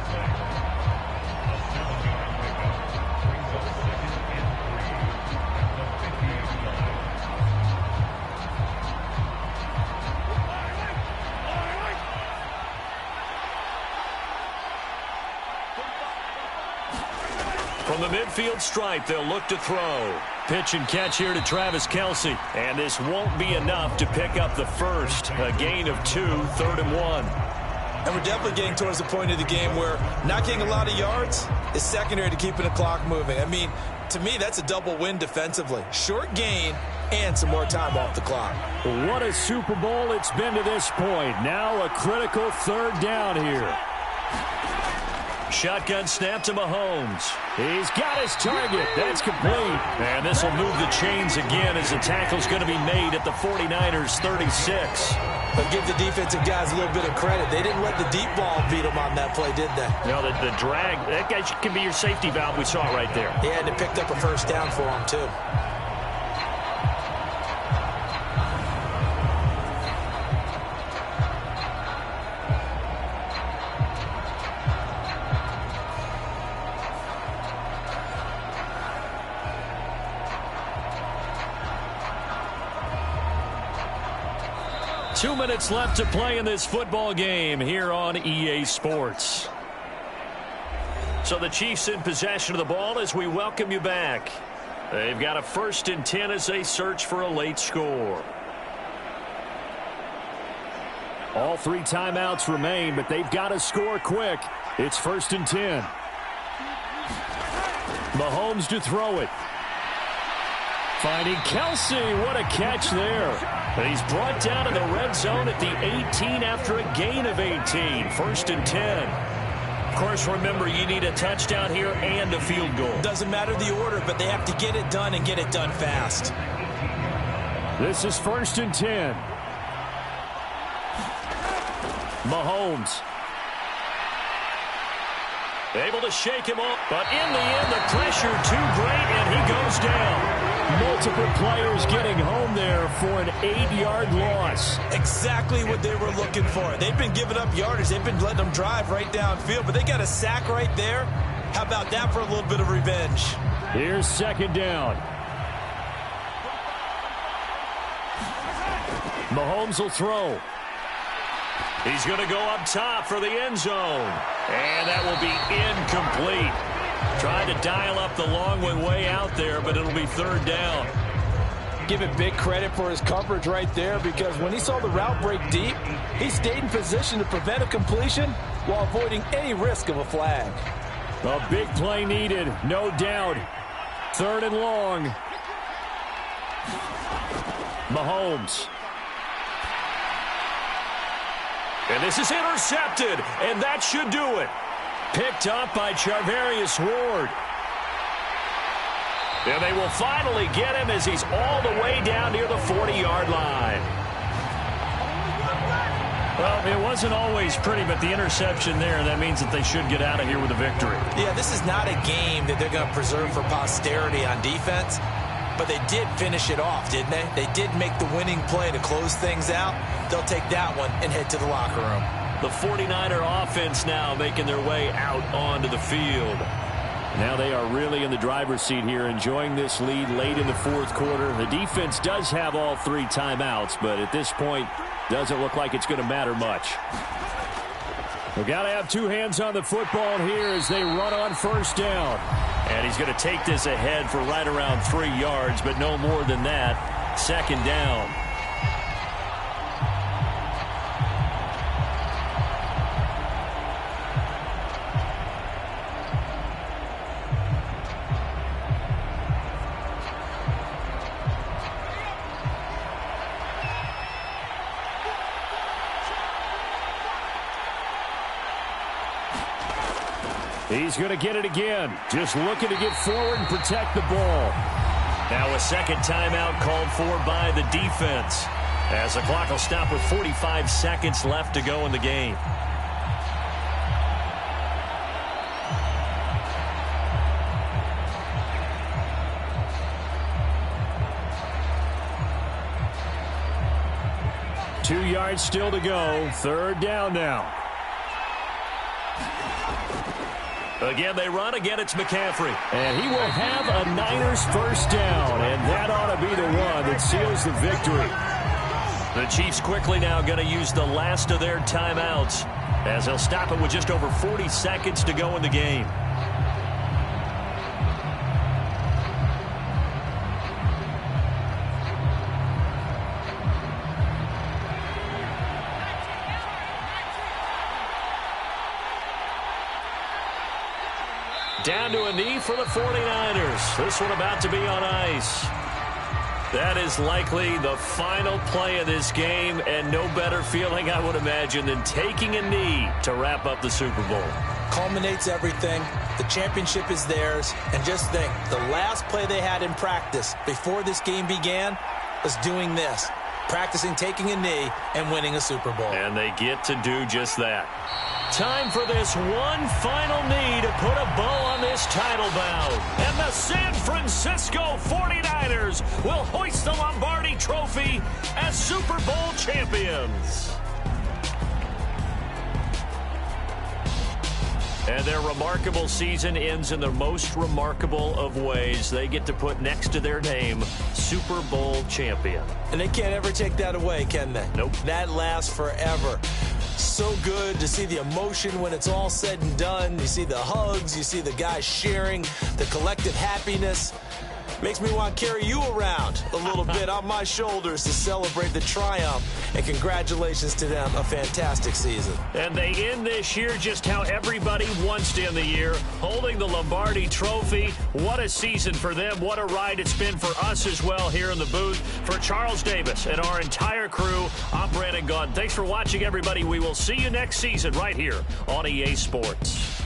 From the midfield stripe, they'll look to throw. Pitch and catch here to Travis Kelce. And this won't be enough to pick up the first. A gain of 2, 3rd and 1. And we're definitely getting towards the point of the game where not getting a lot of yards is secondary to keeping the clock moving. I mean, to me, that's a double win defensively. Short gain and some more time off the clock. What a Super Bowl it's been to this point. Now a critical 3rd down here. Shotgun snap to Mahomes. He's got his target. That's complete. And this will move the chains again as the tackle's going to be made at the 49ers 36. But give the defensive guys a little bit of credit. They didn't let the deep ball beat them on that play, did they? No, the drag, that guy can be your safety valve. We saw it right there. Yeah, and it picked up a first down for him, too. 2 minutes left to play in this football game here on EA Sports. So the Chiefs in possession of the ball as we welcome you back. They've got a 1st and 10 as they search for a late score. All 3 timeouts remain, but they've got to score quick. It's 1st and 10. Mahomes to throw it. Finding Kelce. What a catch there. He's brought down in the red zone at the 18 after a gain of 18. 1st and 10. Of course, remember, you need a touchdown here and a field goal. Doesn't matter the order, but they have to get it done and get it done fast. This is 1st and 10. Mahomes. Able to shake him off, but in the end, the pressure too great, and he goes down. Multiple players getting home there for an 8-yard loss. Exactly what they were looking for. They've been giving up yardage. They've been letting them drive right downfield, but they got a sack right there. How about that for a little bit of revenge? Here's 2nd down. Mahomes will throw. He's going to go up top for the end zone. And that will be incomplete. Trying to dial up the long one way out there, but it'll be 3rd down. give it big credit for his coverage right there, because when he saw the route break deep, he stayed in position to prevent a completion while avoiding any risk of a flag. A big play needed, no doubt. 3rd and long. Mahomes. And this is intercepted, and that should do it. Picked up by Charvarius Ward. And they will finally get him as he's all the way down near the 40-yard line. Well, it wasn't always pretty, but the interception there, that means that they should get out of here with a victory. Yeah, this is not a game that they're going to preserve for posterity on defense, but they did finish it off, didn't they? They did make the winning play to close things out. They'll take that one and head to the locker room. The 49er offense now making their way out onto the field. Now they are really in the driver's seat here, enjoying this lead late in the 4th quarter. The defense does have all 3 timeouts, but at this point, doesn't look like it's going to matter much. We've got to have 2 hands on the football here as they run on 1st down. And he's going to take this ahead for right around 3 yards, but no more than that. 2nd down. He's going to get it again. Just looking to get forward and protect the ball. Now a 2nd timeout called for by the defense, as the clock will stop with 45 seconds left to go in the game. Two yards still to go. 3rd down now. Again, they run. Again, it's McCaffrey. And he will have a Niners 1st down, and that ought to be the one that seals the victory. The Chiefs quickly now going to use the last of their timeouts, as they'll stop it with just over 40 seconds to go in the game. Down to a knee for the 49ers. This one about to be on ice. That is likely the final play of this game, and no better feeling, I would imagine, than taking a knee to wrap up the Super Bowl. Culminates everything. The championship is theirs. And just think, the last play they had in practice before this game began was doing this. Practicing taking a knee and winning a Super Bowl. And they get to do just that. Time for this one final knee to put a bow on this title bout. And the San Francisco 49ers will hoist the Lombardi Trophy as Super Bowl champions. And their remarkable season ends in the most remarkable of ways. They get to put next to their name, Super Bowl champion. And they can't ever take that away, can they? Nope. That lasts forever. So good to see the emotion when it's all said and done. You see the hugs, you see the guys sharing, the collective happiness. Makes me want to carry you around a little bit on my shoulders to celebrate the triumph. And congratulations to them, a fantastic season. And they end this year just how everybody wants to end the year, holding the Lombardi Trophy. What a season for them. What a ride it's been for us as well here in the booth. For Charles Davis and our entire crew, I'm Brandon Gunn. Thanks for watching, everybody. We will see you next season right here on EA Sports.